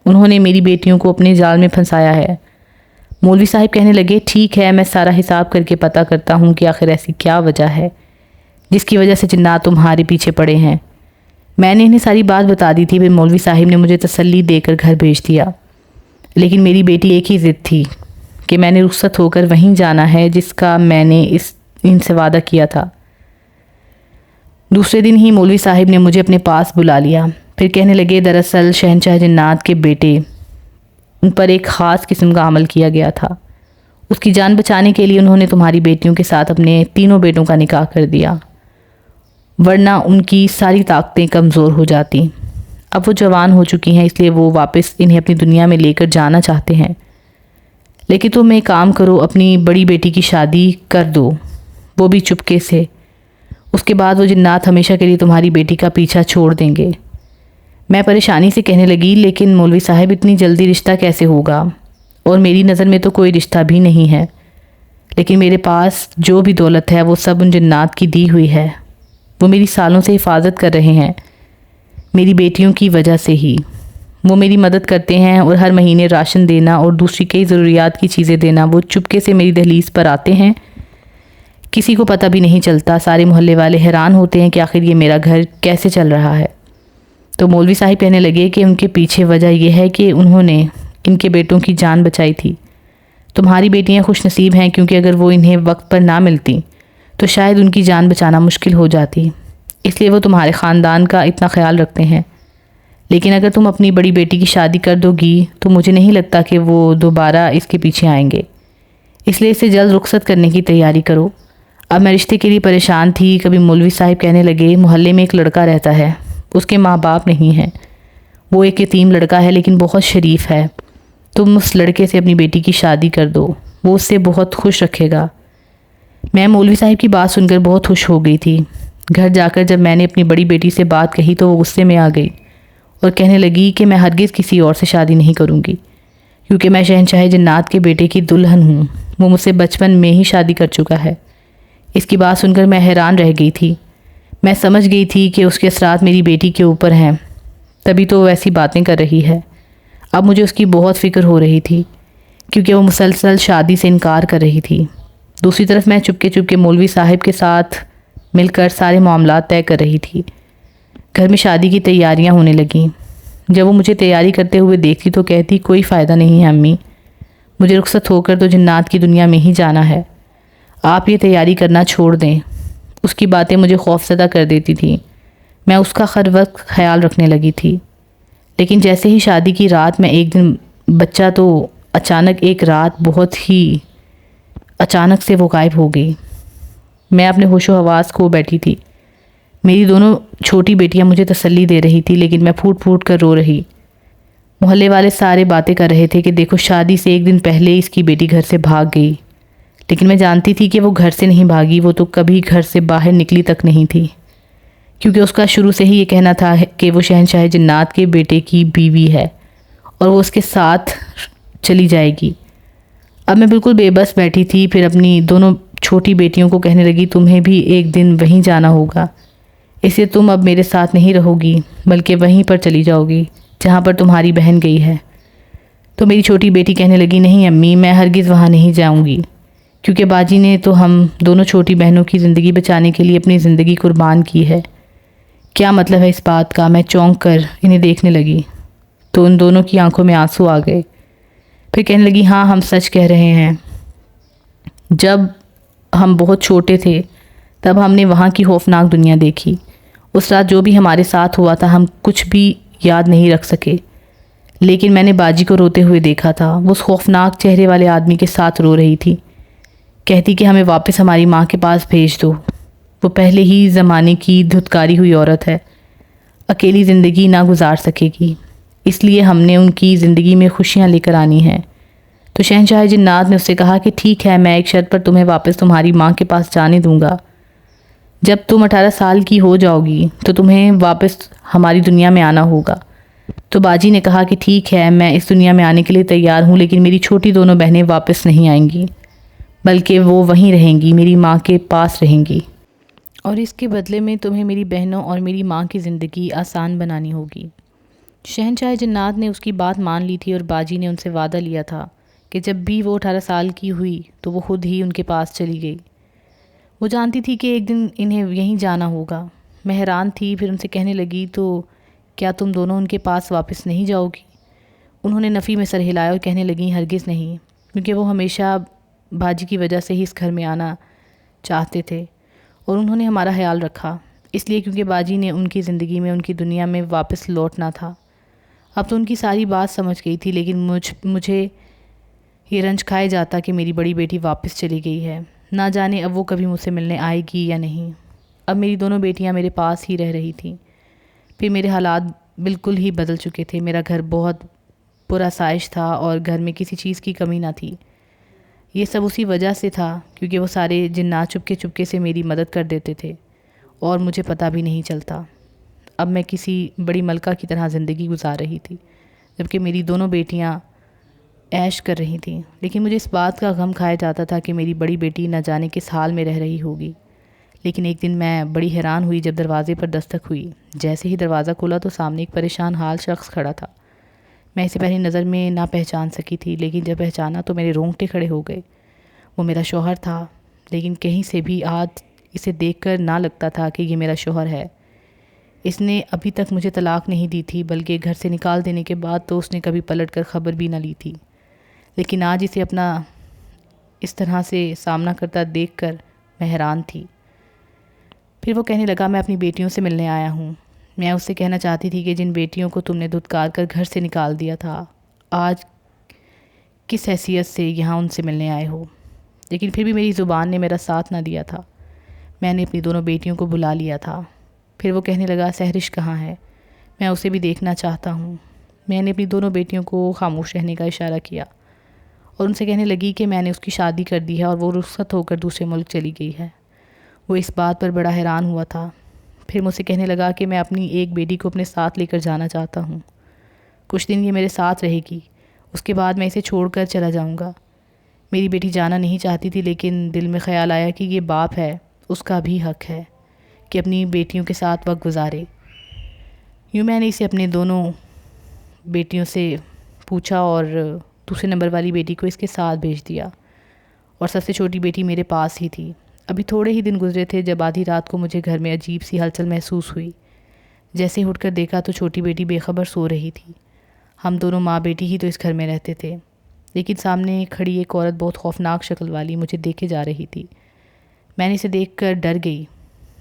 انہوں نے میری بیٹیوں کو اپنے جال میں پھنسایا ہے۔ مولوی صاحب کہنے لگے، ٹھیک ہے، میں سارا حساب کر کے پتہ کرتا ہوں کہ آخر ایسی کیا وجہ ہے جس کی وجہ سے جنات تمہارے پیچھے پڑے ہیں۔ میں نے انہیں ساری بات بتا دی تھی، پھر مولوی صاحب نے مجھے تسلی دے کر گھر بھیج دیا، لیکن میری بیٹی ایک ہی ضد تھی کہ میں نے رخصت ہو کر وہیں جانا ہے جس کا میں نے ان سے وعدہ کیا تھا۔ دوسرے دن ہی مولوی صاحب نے مجھے اپنے پاس بلا لیا، پھر کہنے لگے، دراصل شہنشاہ جنات کے بیٹے، ان پر ایک خاص قسم کا عمل کیا گیا تھا۔ اس کی جان بچانے کے لیے انہوں نے تمہاری بیٹیوں کے ساتھ اپنے تینوں بیٹوں کا نکاح کر دیا، ورنہ ان کی ساری طاقتیں کمزور ہو جاتی۔ اب وہ جوان ہو چکی ہیں، اس لیے وہ واپس انہیں اپنی دنیا میں لے کر جانا چاہتے ہیں، لیکن تم ایک کام کرو، اپنی بڑی بیٹی کی شادی کر دو، وہ بھی چپکے سے، اس کے بعد وہ جنات ہمیشہ کے لیے تمہاری بیٹی کا پیچھا چھوڑ دیں گے۔ میں پریشانی سے کہنے لگی، لیکن مولوی صاحب اتنی جلدی رشتہ کیسے ہوگا، اور میری نظر میں تو کوئی رشتہ بھی نہیں ہے، لیکن میرے پاس جو بھی دولت ہے وہ سب ان جنات کی دی ہوئی ہے، وہ میری سالوں سے حفاظت کر رہے ہیں، میری بیٹیوں کی وجہ سے ہی وہ میری مدد کرتے ہیں، اور ہر مہینے راشن دینا اور دوسری کئی ضروریات کی چیزیں دینا۔ وہ چپکے سے میری دہلیز پر آتے ہیں، کسی کو پتہ بھی نہیں چلتا، سارے محلے والے حیران ہوتے ہیں کہ آخر یہ میرا گھر کیسے چل رہا ہے۔ تو مولوی صاحب کہنے لگے کہ ان کے پیچھے وجہ یہ ہے کہ انہوں نے ان کے بیٹوں کی جان بچائی تھی۔ تمہاری بیٹیاں خوش نصیب ہیں، کیونکہ اگر وہ انہیں وقت پر نہ ملتی تو شاید ان کی جان بچانا مشکل ہو جاتی، اس لیے وہ تمہارے خاندان کا اتنا خیال رکھتے ہیں۔ لیکن اگر تم اپنی بڑی بیٹی کی شادی کر دو گی تو مجھے نہیں لگتا کہ وہ دوبارہ اس کے پیچھے آئیں گے، اس لیے اسے جلد رخصت کرنے کی تیاری کرو۔ اب میں رشتے کے لیے پریشان تھی۔ کبھی مولوی صاحب کہنے لگے، محلے میں ایک لڑکا رہتا ہے، اس کے ماں باپ نہیں ہیں، وہ ایک یتیم لڑکا ہے لیکن بہت شریف ہے، تم اس لڑکے سے اپنی بیٹی کی شادی کر دو، وہ اس سے بہت خوش رکھے گا۔ میں مولوی صاحب کی بات سن کر بہت خوش ہو گئی تھی۔ گھر جا کر جب میں نے اپنی بڑی بیٹی سے بات کہی تو وہ غصے میں آ گئی اور کہنے لگی کہ میں ہرگز کسی اور سے شادی نہیں کروں گی، کیونکہ میں شہنشاہ جنات کے بیٹے کی دلہن ہوں، وہ مجھ سے بچپن میں ہی شادی کر چکا ہے۔ اس کی بات سن کر میں حیران رہ گئی تھی۔ میں سمجھ گئی تھی کہ اس کے اثرات میری بیٹی کے اوپر ہیں، تبھی تو وہ ایسی باتیں کر رہی ہے۔ اب مجھے اس کی بہت فکر ہو رہی تھی، کیونکہ وہ مسلسل شادی سے انکار کر رہی تھی۔ دوسری طرف میں چپکے مولوی صاحب کے ساتھ مل کر سارے معاملات طے کر رہی تھی۔ گھر میں شادی کی تیاریاں ہونے لگیں۔ جب وہ مجھے تیاری کرتے ہوئے دیکھتی تو کہتی، کوئی فائدہ نہیں ہے امی، مجھے رخصت ہو کر تو جنات کی دنیا میں ہی جانا ہے، آپ یہ تیاری کرنا چھوڑ دیں۔ اس کی باتیں مجھے خوفزدہ کر دیتی تھیں۔ میں اس کا ہر وقت خیال رکھنے لگی تھی، لیکن جیسے ہی شادی کی رات میں ایک دن بچہ تو اچانک ایک رات بہت ہی اچانک سے وہ غائب ہو گئی۔ میں اپنے ہوش و حواس کھو بیٹھی تھی۔ میری دونوں چھوٹی بیٹیاں مجھے تسلی دے رہی تھی، لیکن میں پھوٹ پھوٹ کر رو رہی۔ محلے والے سارے باتیں کر رہے تھے کہ دیکھو، شادی سے ایک دن پہلے اس کی بیٹی گھر سے بھاگ گئی، لیکن میں جانتی تھی کہ وہ گھر سے نہیں بھاگی، وہ تو کبھی گھر سے باہر نکلی تک نہیں تھی، کیونکہ اس کا شروع سے ہی یہ کہنا تھا کہ وہ شہنشاہ جنات کے بیٹے کی بیوی ہے اور وہ اس کے ساتھ چلی جائے گی۔ اب میں بالکل بے بس بیٹھی تھی۔ پھر اپنی دونوں چھوٹی بیٹیوں کو کہنے لگی، تمہیں بھی ایک دن وہیں جانا ہوگا، اس لیے تم اب میرے ساتھ نہیں رہو گی، بلکہ وہیں پر چلی جاؤ گی جہاں پر تمہاری بہن گئی ہے۔ تو میری چھوٹی بیٹی کہنے لگی، نہیں امی، میں ہرگز وہاں نہیں جاؤں گی، کیونکہ باجی نے تو ہم دونوں چھوٹی بہنوں کی زندگی بچانے کے لیے اپنی زندگی قربان کی ہے، کیا مطلب ہے اس بات کا؟ میں چونک کر انہیں دیکھنے لگی تو ان دونوں کی آنکھوں میں آنسو آ گئے۔ پھر کہنے لگی ہاں ہم سچ کہہ رہے ہیں، جب ہم بہت چھوٹے تھے تب ہم نے وہاں کی خوفناک دنیا دیکھی۔ اس رات جو بھی ہمارے ساتھ ہوا تھا ہم کچھ بھی یاد نہیں رکھ سکے، لیکن میں نے باجی کو روتے ہوئے دیکھا تھا۔ وہ اس خوفناک چہرے والے آدمی کے ساتھ رو رہی تھی، کہتی کہ ہمیں واپس ہماری ماں کے پاس بھیج دو، وہ پہلے ہی زمانے کی دھتکاری ہوئی عورت ہے، اکیلی زندگی نہ گزار سکے گی، اس لیے ہم نے ان کی زندگی میں خوشیاں لے کر آنی ہیں۔ تو شہنشاہ جنات نے اس سے کہا کہ ٹھیک ہے، میں ایک شرط پر تمہیں واپس تمہاری ماں کے پاس جانے دوں گا۔ جب تم 18 سال کی ہو جاؤ گی تو تمہیں واپس ہماری دنیا میں آنا ہوگا۔ تو باجی نے کہا کہ ٹھیک ہے، میں اس دنیا میں آنے کے لیے تیار ہوں، لیکن میری چھوٹی دونوں بہنیں واپس نہیں آئیں گی، بلکہ وہ وہیں رہیں گی، میری ماں کے پاس رہیں گی، اور اس کے بدلے میں تمہیں میری بہنوں اور میری ماں کی زندگی آسان بنانی ہوگی۔ شہنشاہ جنات نے اس کی بات مان لی تھی اور باجی نے ان سے وعدہ لیا تھا کہ جب بھی وہ 18 سال کی ہوئی تو وہ خود ہی ان کے پاس چلی گئی۔ وہ جانتی تھی کہ ایک دن انہیں یہیں جانا ہوگا۔ میں حیران تھی، پھر ان سے کہنے لگی تو کیا تم دونوں ان کے پاس واپس نہیں جاؤ گی؟ انہوں نے نفی میں سر ہلایا اور کہنے لگیں ہرگز نہیں، کیونکہ وہ ہمیشہ باجی کی وجہ سے ہی اس گھر میں آنا چاہتے تھے اور انہوں نے ہمارا خیال رکھا، اس لیے کیونکہ باجی نے ان کی زندگی میں ان کی دنیا میں واپس لوٹنا تھا۔ اب تو ان کی ساری بات سمجھ گئی تھی، لیکن مجھے یہ رنج کھائے جاتا کہ میری بڑی بیٹی واپس چلی گئی ہے، نہ جانے اب وہ کبھی مجھ سے ملنے آئے گی یا نہیں۔ اب میری دونوں بیٹیاں میرے پاس ہی رہ رہی تھیں۔ پھر میرے حالات بالکل ہی بدل چکے تھے، میرا گھر بہت پرآسائش تھا اور گھر میں کسی چیز کی کمی نہ تھی۔ یہ سب اسی وجہ سے تھا کیونکہ وہ سارے جنات چپکے سے میری مدد کر دیتے تھے اور مجھے پتہ بھی نہیں چلتا۔ اب میں کسی بڑی ملکہ کی طرح زندگی گزار رہی تھی، جبکہ میری دونوں بیٹیاں عیش کر رہی تھیں، لیکن مجھے اس بات کا غم کھایا جاتا تھا کہ میری بڑی بیٹی نہ جانے کس حال میں رہ رہی ہوگی۔ لیکن ایک دن میں بڑی حیران ہوئی جب دروازے پر دستک ہوئی۔ جیسے ہی دروازہ کھولا تو سامنے ایک پریشان حال شخص کھڑا تھا۔ میں اسے پہلی نظر میں نہ پہچان سکی تھی، لیکن جب پہچانا تو میرے رونگٹے کھڑے ہو گئے۔ وہ میرا شوہر تھا، لیکن کہیں سے بھی آج اسے دیکھ کر نہ لگتا تھا کہ یہ میرا شوہر ہے۔ اس نے ابھی تک مجھے طلاق نہیں دی تھی، بلکہ گھر سے نکال دینے کے بعد تو اس نے کبھی پلٹ کر خبر بھی نہ لی تھی، لیکن آج اسے اپنا اس طرح سے سامنا کرتا دیکھ کر میں حیران تھی۔ پھر وہ کہنے لگا میں اپنی بیٹیوں سے ملنے آیا ہوں۔ میں اس سے کہنا چاہتی تھی کہ جن بیٹیوں کو تم نے دھتکار کر گھر سے نکال دیا تھا، آج کس حیثیت سے یہاں ان سے ملنے آئے ہو؟ لیکن پھر بھی میری زبان نے میرا ساتھ نہ دیا تھا۔ میں نے اپنی دونوں بیٹیوں کو بلا لیا تھا۔ پھر وہ کہنے لگا سہرش کہاں ہے؟ میں اسے بھی دیکھنا چاہتا ہوں۔ میں نے اپنی دونوں بیٹیوں کو خاموش رہنے کا اشارہ کیا اور ان سے کہنے لگی کہ میں نے اس کی شادی کر دی ہے اور وہ رخصت ہو کر دوسرے ملک چلی گئی ہے۔ وہ اس بات پر بڑا حیران ہوا تھا۔ پھر مجھ سے کہنے لگا کہ میں اپنی ایک بیٹی کو اپنے ساتھ لے کر جانا چاہتا ہوں، کچھ دن یہ میرے ساتھ رہے گی، اس کے بعد میں اسے چھوڑ کر چلا جاؤں گا۔ میری بیٹی جانا نہیں چاہتی تھی، لیکن دل میں خیال آیا کہ یہ باپ ہے، اس کا بھی حق ہے کہ اپنی بیٹیوں کے ساتھ وقت گزارے۔ یوں میں نے اسے اپنے دونوں بیٹیوں سے پوچھا اور دوسرے نمبر والی بیٹی کو اس کے ساتھ بھیج دیا، اور سب سے چھوٹی بیٹی میرے پاس ہی تھی۔ ابھی تھوڑے ہی دن گزرے تھے جب آدھی رات کو مجھے گھر میں عجیب سی ہلچل محسوس ہوئی۔ جیسے اٹھ کر دیکھا تو چھوٹی بیٹی بے خبر سو رہی تھی۔ ہم دونوں ماں بیٹی ہی تو اس گھر میں رہتے تھے، لیکن سامنے کھڑی ایک عورت بہت خوفناک شکل والی مجھے دیکھے جا رہی تھی۔ میں نے اسے دیکھ کر ڈر گئی۔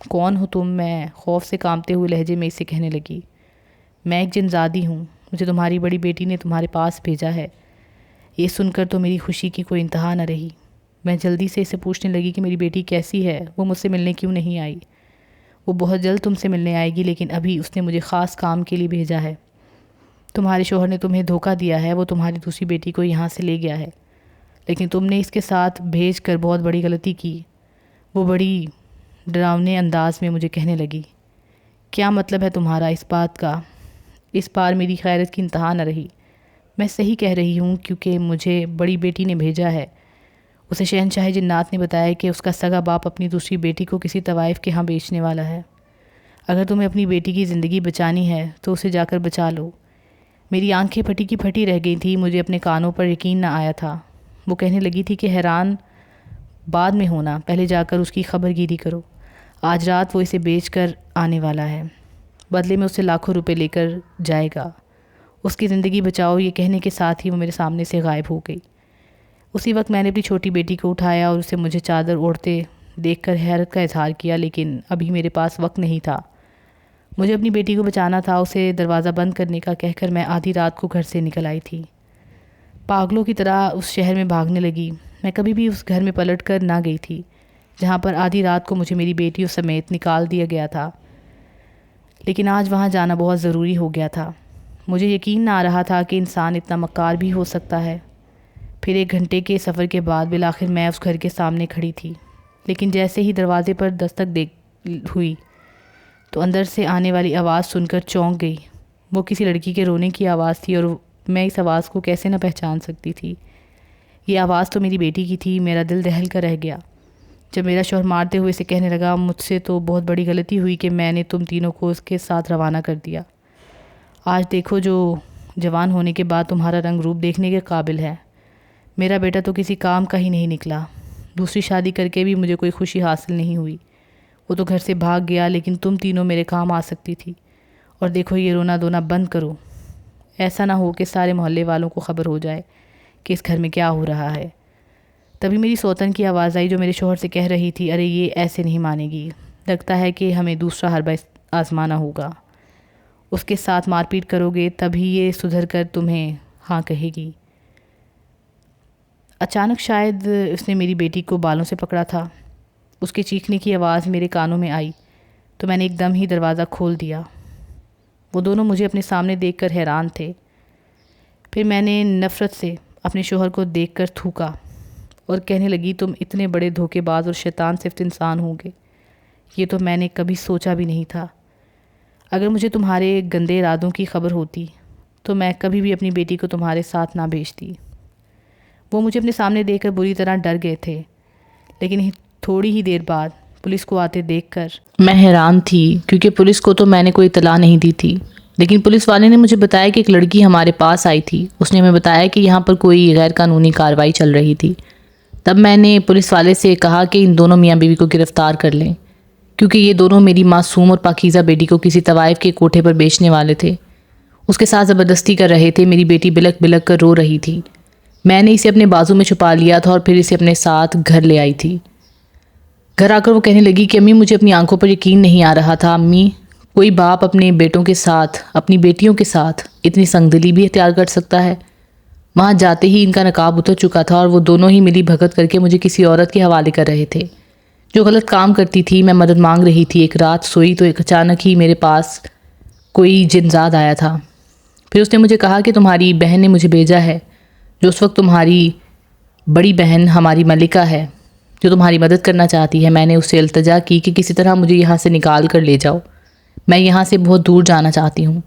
کون ہو تم؟ میں خوف سے کانپتے ہوئے لہجے میں اسے کہنے لگی۔ میں ایک جن زادی ہوں، مجھے تمہاری بڑی بیٹی نے تمہارے پاس بھیجا ہے۔ یہ سن کر تو میری خوشی کی کوئی انتہا نہ رہی۔ میں جلدی سے اسے پوچھنے لگی کہ میری بیٹی کیسی ہے، وہ مجھ سے ملنے کیوں نہیں آئی؟ وہ بہت جلد تم سے ملنے آئے گی، لیکن ابھی اس نے مجھے خاص کام کے لیے بھیجا ہے۔ تمہارے شوہر نے تمہیں دھوکہ دیا ہے، وہ تمہاری دوسری بیٹی کو یہاں سے لے گیا ہے، لیکن تم نے اس کے ساتھ بھیج کر بہت بڑی غلطی کی۔ وہ بڑی ڈراؤنے انداز میں مجھے کہنے لگی۔ کیا مطلب ہے تمہارا اس بات کا؟ اس بار میری خیرت کی انتہا نہ رہی۔ میں صحیح کہہ رہی ہوں، کیونکہ مجھے بڑی بیٹی نے بھیجا ہے۔ اسے شہنشاہ جنات نے بتایا کہ اس کا سگا باپ اپنی دوسری بیٹی کو کسی طوائف کے ہاں بیچنے والا ہے۔ اگر تمہیں اپنی بیٹی کی زندگی بچانی ہے تو اسے جا کر بچا لو۔ میری آنکھیں پھٹی کی پھٹی رہ گئی تھیں، مجھے اپنے کانوں پر یقین نہ آیا تھا۔ وہ کہنے لگی تھی کہ حیران بعد میں ہونا، پہلے جا کر اس کی خبر گیری کرو۔ آج رات وہ اسے بیچ کر آنے والا ہے۔ بدلے میں اس سے لاکھوں روپے لے کر جائے گا۔ اس کی زندگی بچاؤ، یہ کہنے کے ساتھ ہی وہ میرے سامنے سے غائب ہو گئی۔ اسی وقت میں نے اپنی چھوٹی بیٹی کو اٹھایا اور اسے مجھے چادر اوڑھتے دیکھ کر حیرت کا اظہار کیا، لیکن ابھی میرے پاس وقت نہیں تھا۔ مجھے اپنی بیٹی کو بچانا تھا۔ اسے دروازہ بند کرنے کا کہہ کر میں آدھی رات کو گھر سے نکل آئی تھی۔ پاگلوں کی طرح اس شہر میں بھاگنے لگی۔ میں کبھی بھی اس گھر میں پلٹ کر نہ گئی تھی جہاں پر آدھی رات کو مجھے میری بیٹیوں سمیت نکال دیا گیا تھا، لیکن آج وہاں جانا بہت ضروری ہو گیا تھا۔ مجھے یقین نہ آ رہا تھا کہ انسان اتنا مکار بھی ہو سکتا ہے۔ پھر 1 گھنٹے کے سفر کے بعد بالآخر میں اس گھر کے سامنے کھڑی تھی، لیکن جیسے ہی دروازے پر دستک ہوئی تو اندر سے آنے والی آواز سن کر چونک گئی۔ وہ کسی لڑکی کے رونے کی آواز تھی اور میں اس آواز کو کیسے نہ پہچان سکتی تھی۔ یہ آواز تو میری بیٹی کی تھی۔ میرا دل دہل کر رہ گیا جب میرا شوہر مارتے ہوئے اسے کہنے لگا، مجھ سے تو بہت بڑی غلطی ہوئی کہ میں نے تم تینوں کو اس کے ساتھ روانہ کر دیا۔ آج دیکھو جو جوان ہونے کے بعد تمہارا رنگ روپ دیکھنے کے قابل ہے۔ میرا بیٹا تو کسی کام کا ہی نہیں نکلا۔ دوسری شادی کر کے بھی مجھے کوئی خوشی حاصل نہیں ہوئی۔ وہ تو گھر سے بھاگ گیا، لیکن تم تینوں میرے کام آ سکتی تھی۔ اور دیکھو یہ رونا دھونا بند کرو، ایسا نہ ہو کہ سارے محلے والوں کو خبر ہو جائے کہ اس گھر میں کیا ہو رہا ہے۔ تبھی میری سوتن کی آواز آئی جو میرے شوہر سے کہہ رہی تھی، ارے یہ ایسے نہیں مانے گی، لگتا ہے کہ ہمیں دوسرا حربہ آزمانا ہوگا۔ اس کے ساتھ مار پیٹ کرو گے تبھی یہ سدھر کر تمہیں ہاں کہے گی۔ اچانک شاید اس نے میری بیٹی کو بالوں سے پکڑا تھا۔ اس کے چیخنے کی آواز میرے کانوں میں آئی تو میں نے ایک دم ہی دروازہ کھول دیا۔ وہ دونوں مجھے اپنے سامنے دیکھ کر حیران تھے۔ پھر میں نے نفرت سے اپنے شوہر کو دیکھ کر تھوکا اور کہنے لگی، تم اتنے بڑے دھوکے باز اور شیطان صفت انسان ہوں گے، یہ تو میں نے کبھی سوچا بھی نہیں تھا۔ اگر مجھے تمہارے گندے ارادوں کی خبر ہوتی تو میں کبھی بھی اپنی بیٹی کو تمہارے ساتھ نہ بھیجتی۔ وہ مجھے اپنے سامنے دیکھ کر بری طرح ڈر گئے تھے، لیکن تھوڑی ہی دیر بعد پولیس کو آتے دیکھ کر میں حیران تھی، کیونکہ پولیس کو تو میں نے کوئی اطلاع نہیں دی تھی، لیکن پولیس والے نے مجھے بتایا کہ ایک لڑکی ہمارے پاس آئی تھی۔ اس نے ہمیں بتایا کہ یہاں پر کوئی غیر قانونی کارروائی چل رہی تھی۔ تب میں نے پولیس والے سے کہا کہ ان دونوں میاں بیوی کو گرفتار کر لیں، کیونکہ یہ دونوں میری معصوم اور پاکیزہ بیٹی کو کسی طوائف کے کوٹھے پر بیچنے والے تھے۔ اس کے ساتھ زبردستی کر رہے تھے۔ میری بیٹی بلک بلک کر رو رہی تھی۔ میں نے اسے اپنے بازو میں چھپا لیا تھا اور پھر اسے اپنے ساتھ گھر لے آئی تھی۔ گھر آ کر وہ کہنے لگی کہ امی مجھے اپنی آنکھوں پر یقین نہیں آ رہا تھا۔ امی، کوئی باپ اپنے بیٹوں کے ساتھ، اپنی بیٹیوں کے ساتھ اتنی سنگدلی بھی اختیار کر سکتا ہے؟ وہاں جاتے ہی ان کا نقاب اتر چکا تھا اور وہ دونوں ہی ملی بھگت کر کے مجھے کسی عورت کے حوالے کر رہے تھے جو غلط کام کرتی تھی۔ میں مدد مانگ رہی تھی۔ ایک رات سوئی تو اچانک ہی میرے پاس کوئی جنزاد آیا تھا۔ پھر اس نے مجھے کہا کہ تمہاری بہن نے مجھے بھیجا ہے، جو اس وقت تمہاری بڑی بہن ہماری ملکہ ہے جو تمہاری مدد کرنا چاہتی ہے۔ میں نے اس سے التجا کی کہ کسی طرح مجھے یہاں سے نکال کر لے جاؤ، میں یہاں سے بہت دور جانا چاہتی ہوں،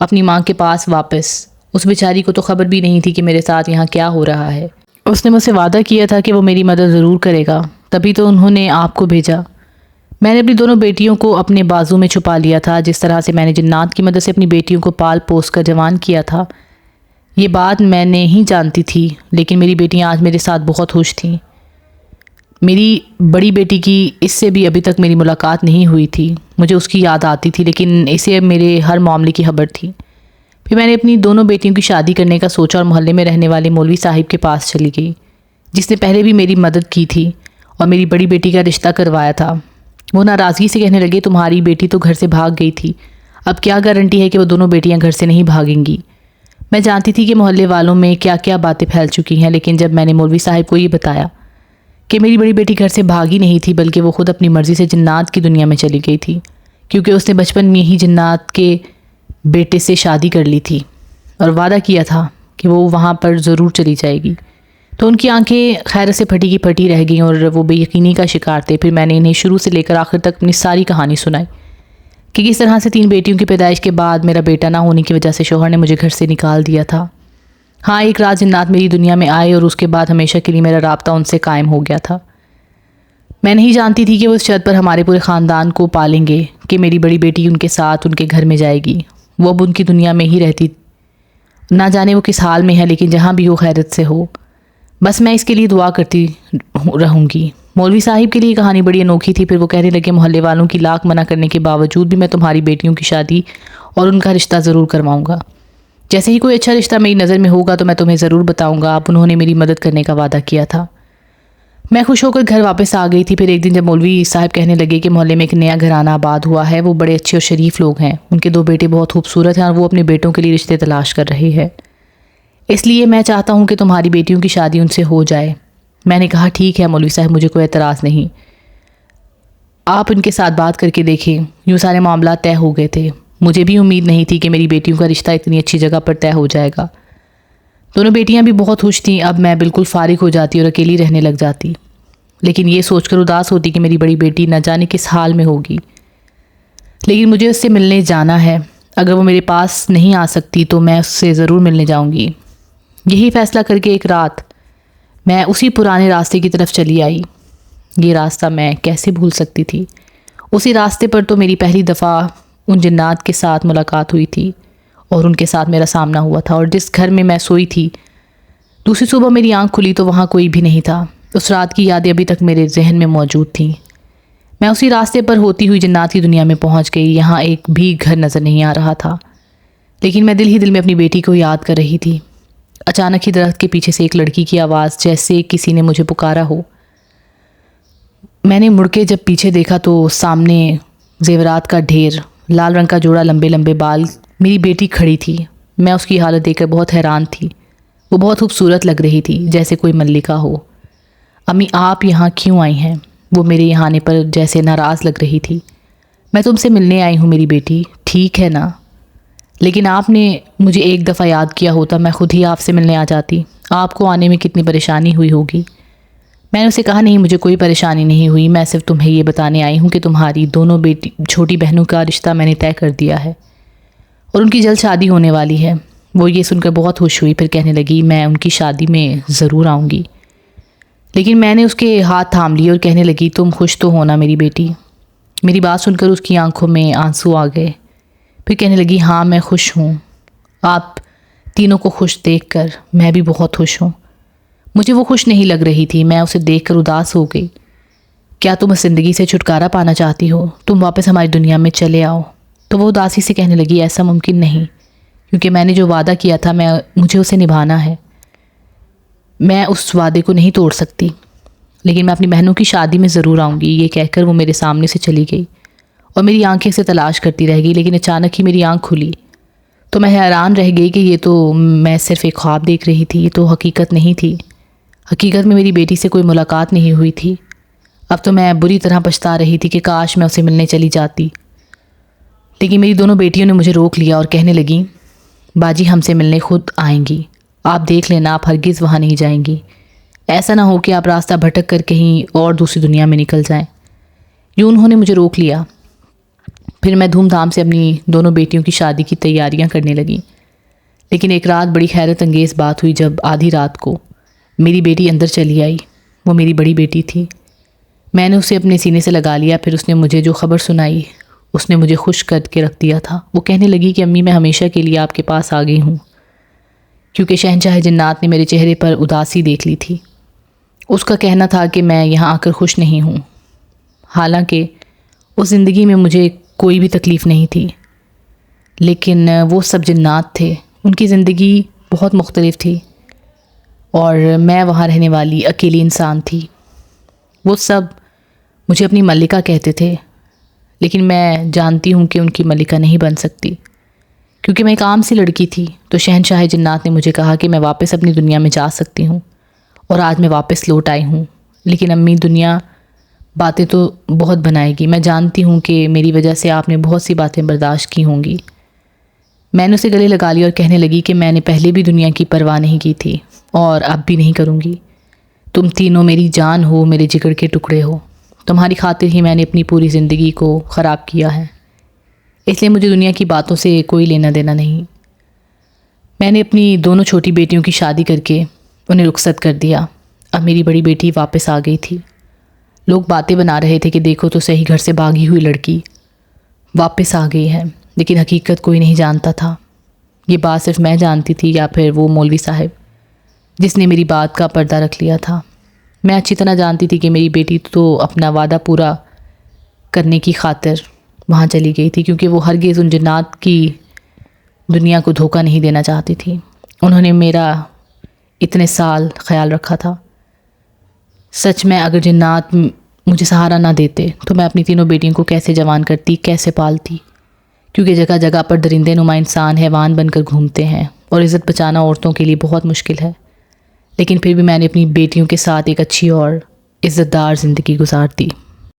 اپنی ماں کے پاس واپس۔ اس بیچاری کو تو خبر بھی نہیں تھی کہ میرے ساتھ یہاں کیا ہو رہا ہے۔ اس نے مجھ سے وعدہ کیا تھا کہ وہ میری مدد ضرور کرے گا، تبھی تو انہوں نے آپ کو بھیجا۔ میں نے اپنی دونوں بیٹیوں کو اپنے بازو میں چھپا لیا تھا۔ جس طرح سے میں نے جنات کی مدد سے اپنی بیٹیوں کو پال پوس کر جوان کیا تھا، یہ بات میں نہیں جانتی تھی، لیکن میری بیٹیاں آج میرے ساتھ بہت خوش تھیں۔ میری بڑی بیٹی کی اس سے بھی ابھی تک میری ملاقات نہیں ہوئی تھی۔ مجھے اس کی یاد آتی تھی، لیکن اسے میرے ہر معاملے کی خبر تھی۔ پھر میں نے اپنی دونوں بیٹیوں کی شادی کرنے کا سوچا اور محلے میں رہنے والے مولوی صاحب کے پاس چلی گئی، جس نے پہلے بھی میری مدد کی تھی اور میری بڑی بیٹی کا رشتہ کروایا تھا۔ وہ ناراضگی سے کہنے لگے، تمہاری بیٹی تو گھر سے بھاگ گئی تھی، اب کیا گارنٹی ہے کہ وہ دونوں بیٹیاں گھر سے نہیں بھاگیں گی؟ میں جانتی تھی کہ محلے والوں میں کیا کیا باتیں پھیل چکی ہیں، لیکن جب میں نے مولوی صاحب کو یہ بتایا کہ میری بڑی بیٹی گھر سے بھاگی نہیں تھی بلکہ وہ خود اپنی مرضی سے جنات کی دنیا میں چلی گئی تھی، کیونکہ اس نے بچپن میں ہی جنات کے بیٹے سے شادی کر لی تھی اور وعدہ کیا تھا کہ وہ وہاں پر ضرور چلی جائے گی، تو ان کی آنکھیں خیرت سے پھٹی کی پھٹی رہ گئیں اور وہ بے یقینی کا شکار تھے۔ پھر میں نے انہیں شروع سے لے کر آخر تک اپنی ساری کہانی سنائی کہ کس طرح سے 3 بیٹیوں کی پیدائش کے بعد میرا بیٹا نہ ہونے کی وجہ سے شوہر نے مجھے گھر سے نکال دیا تھا۔ ہاں، ایک رات جنات میری دنیا میں آئے اور اس کے بعد ہمیشہ کے لیے میرا رابطہ ان سے قائم ہو گیا تھا۔ میں نہیں جانتی تھی کہ وہ اس شرط پر ہمارے پورے خاندان کو پالیں گے کہ میری بڑی بیٹی ان کے ساتھ ان کے گھر میں جائے گی، وہ اب ان کی دنیا میں ہی رہتی، نہ جانے وہ کس حال میں ہے، لیکن جہاں بھی ہو خیرت سے ہو، بس میں اس کے لیے دعا کرتی رہوں گی۔ مولوی صاحب کے لیے کہانی بڑی انوکھی تھی۔ پھر وہ کہنے لگے محلے والوں کی لاکھ منع کرنے کے باوجود بھی میں تمہاری بیٹیوں کی شادی اور ان کا رشتہ ضرور کرواؤں گا۔ جیسے ہی کوئی اچھا رشتہ میری نظر میں ہوگا تو میں تمہیں ضرور بتاؤں گا۔ آپ انہوں نے میری مدد کرنے کا وعدہ کیا تھا۔ میں خوش ہو کر گھر واپس آ گئی تھی۔ پھر ایک دن جب مولوی صاحب کہنے لگے کہ محلے میں ایک نیا گھرانہ آباد ہوا ہے، وہ بڑے اچھے اور شریف لوگ ہیں، ان کے 2 بیٹے بہت خوبصورت ہیں اور وہ اپنے بیٹوں کے لیے رشتے تلاش کر رہے ہیں، اس لیے میں چاہتا ہوں کہ تمہاری بیٹیوں کی شادی ان سے ہو جائے۔ میں نے کہا ٹھیک ہے مولوی صاحب، مجھے کوئی اعتراض نہیں، آپ ان کے ساتھ بات کر کے دیکھیں۔ یوں سارے معاملات طے ہو گئے تھے۔ مجھے بھی امید نہیں تھی کہ میری بیٹیوں کا رشتہ اتنی اچھی جگہ پر طے ہو جائے گا۔ دونوں بیٹیاں بھی بہت خوش تھیں۔ اب میں بالکل فارغ ہو جاتی اور اکیلی رہنے لگ جاتی، لیکن یہ سوچ کر اداس ہوتی کہ میری بڑی بیٹی نہ جانے کس حال میں ہوگی، لیکن مجھے اس سے ملنے جانا ہے۔ اگر وہ میرے پاس نہیں آ سکتی تو میں اس سے ضرور ملنے جاؤں گی۔ یہی فیصلہ کر کے ایک رات میں اسی پرانے راستے کی طرف چلی آئی۔ یہ راستہ میں کیسے بھول سکتی تھی؟ اسی راستے پر تو میری پہلی دفعہ ان جنات کے ساتھ ملاقات ہوئی تھی اور ان کے ساتھ میرا سامنا ہوا تھا، اور جس گھر میں میں سوئی تھی دوسری صبح میری آنکھ کھلی تو وہاں کوئی بھی نہیں تھا۔ اس رات کی یادیں ابھی تک میرے ذہن میں موجود تھیں۔ میں اسی راستے پر ہوتی ہوئی جنات کی دنیا میں پہنچ گئی۔ یہاں ایک بھی گھر نظر نہیں آ رہا تھا، لیکن میں دل ہی دل میں اپنی بیٹی کو یاد کر رہی تھی۔ اچانک ہی درخت کے پیچھے سے ایک لڑکی کی آواز، جیسے کسی نے مجھے پکارا ہو۔ میں نے مڑ کے جب پیچھے دیکھا تو سامنے زیورات کا ڈھیر، لال رنگ کا جوڑا، لمبے لمبے بال، میری بیٹی کھڑی تھی۔ میں اس کی حالت دیکھ کر بہت حیران تھی۔ وہ بہت خوبصورت لگ رہی تھی، جیسے کوئی ملکہ ہو۔ امی آپ یہاں کیوں آئی ہیں؟ وہ میرے یہاں آنے پر جیسے ناراض لگ رہی تھی۔ میں تم سے ملنے آئی ہوں میری بیٹی، ٹھیک ہے نا؟ لیکن آپ نے مجھے ایک دفعہ یاد کیا ہوتا، میں خود ہی آپ سے ملنے آ جاتی۔ آپ کو آنے میں کتنی پریشانی ہوئی ہوگی۔ میں نے اسے کہا نہیں، مجھے کوئی پریشانی نہیں ہوئی، میں صرف تمہیں یہ بتانے آئی ہوں کہ تمہاری دونوں چھوٹی بہنوں کا رشتہ میں نے طے کر دیا ہے اور ان کی جلد شادی ہونے والی ہے۔ وہ یہ سن کر بہت خوش ہوئی، پھر کہنے لگی میں ان کی شادی میں ضرور آؤں گی۔ لیکن میں نے اس کے ہاتھ تھام لیے اور کہنے لگی تم خوش تو ہونا میری بیٹی۔ میری بات سن کر اس کی آنکھوں میں آنسو آ گئے۔ پھر کہنے لگی ہاں میں خوش ہوں، آپ تینوں کو خوش دیکھ کر میں بھی بہت خوش ہوں۔ مجھے وہ خوش نہیں لگ رہی تھی، میں اسے دیکھ کر اداس ہو گئی۔ کیا تم اس زندگی سے چھٹکارا پانا چاہتی ہو؟ تم واپس ہماری دنیا میں چلے آؤ۔ تو وہ اداسی سے کہنے لگی ایسا ممکن نہیں، کیونکہ میں نے جو وعدہ کیا تھا مجھے اسے نبھانا ہے۔ میں اس وعدے کو نہیں توڑ سکتی، لیکن میں اپنی بہنوں کی شادی میں ضرور آؤں گی۔ یہ کہہ کر وہ میرے سامنے سے چلی گئی اور میری آنکھیں سے تلاش کرتی رہ گئی، لیکن اچانک ہی میری آنکھ کھلی تو میں حیران رہ گئی کہ یہ تو میں صرف ایک خواب دیکھ رہی تھی، یہ تو حقیقت نہیں تھی۔ حقیقت میں میری بیٹی سے کوئی ملاقات نہیں ہوئی تھی۔ اب تو میں بری طرح پچھتا رہی تھی کہ کاش میں اسے ملنے چلی جاتی، لیکن میری دونوں بیٹیوں نے مجھے روک لیا اور کہنے لگیں باجی ہم سے ملنے خود آئیں گی، آپ دیکھ لینا، آپ ہرگز وہاں نہیں جائیں گی، ایسا نہ ہو کہ آپ راستہ بھٹک کر کہیں اور دوسری دنیا میں نکل جائیں۔ یوں انہوں نے مجھے روک لیا۔ پھر میں دھوم دھام سے اپنی دونوں بیٹیوں کی شادی کی تیاریاں کرنے لگی۔ لیکن ایک رات بڑی حیرت انگیز بات ہوئی جب آدھی رات کو میری بیٹی اندر چلی آئی۔ وہ میری بڑی بیٹی تھی۔ میں نے اسے اپنے سینے سے لگا لیا، پھر اس نے مجھے جو خبر سنائی اس نے مجھے خوش کر کے رکھ دیا تھا۔ وہ کہنے لگی کہ امی میں ہمیشہ کے لیے آپ کے پاس آ گئی ہوں، کیونکہ شہنشاہ جنات نے میرے چہرے پر اداسی دیکھ لی تھی۔ اس کا کہنا تھا کہ میں یہاں آ کر خوش نہیں ہوں، حالانکہ اس زندگی میں مجھے کوئی بھی تکلیف نہیں تھی، لیکن وہ سب جنات تھے، ان کی زندگی بہت مختلف تھی اور میں وہاں رہنے والی اکیلی انسان تھی۔ وہ سب مجھے اپنی ملکہ کہتے تھے، لیکن میں جانتی ہوں کہ ان کی ملکہ نہیں بن سکتی، کیونکہ میں ایک عام سی لڑکی تھی۔ تو شہنشاہ جنات نے مجھے کہا کہ میں واپس اپنی دنیا میں جا سکتی ہوں، اور آج میں واپس لوٹ آئی ہوں۔ لیکن امی دنیا باتیں تو بہت بنائے گی، میں جانتی ہوں کہ میری وجہ سے آپ نے بہت سی باتیں برداشت کی ہوں گی۔ میں نے اسے گلے لگا لیا اور کہنے لگی کہ میں نے پہلے بھی دنیا کی پرواہ نہیں کی تھی اور اب بھی نہیں کروں گی۔ تم تینوں میری جان ہو، میرے جگر کے ٹکڑے ہو، تمہاری خاطر ہی میں نے اپنی پوری زندگی کو خراب کیا ہے، اس لیے مجھے دنیا کی باتوں سے کوئی لینا دینا نہیں۔ میں نے اپنی دونوں چھوٹی بیٹیوں کی شادی کر کے انہیں رخصت کر دیا۔ اب میری بڑی بیٹی واپس آ گئی تھی۔ لوگ باتیں بنا رہے تھے کہ دیکھو تو صحیح، گھر سے بھاگی ہوئی لڑکی واپس آ گئی ہے، لیکن حقیقت کوئی نہیں جانتا تھا۔ یہ بات صرف میں جانتی تھی یا پھر وہ مولوی صاحب جس نے میری بات کا پردہ رکھ لیا تھا۔ میں اچھی طرح جانتی تھی کہ میری بیٹی تو اپنا وعدہ پورا کرنے کی خاطر وہاں چلی گئی تھی، کیونکہ وہ ہرگز ان جنات کی دنیا کو دھوکہ نہیں دینا چاہتی تھی۔ انہوں نے میرا اتنے سال خیال رکھا تھا۔ سچ میں اگر جنات مجھے سہارا نہ دیتے تو میں اپنی تینوں بیٹیوں کو کیسے جوان کرتی، کیسے پالتی، کیونکہ جگہ جگہ پر درندے نما انسان حیوان بن کر گھومتے ہیں اور عزت بچانا عورتوں کے لیے بہت مشکل ہے، لیکن پھر بھی میں نے اپنی بیٹیوں کے ساتھ ایک اچھی اور عزت دار زندگی گزار دی۔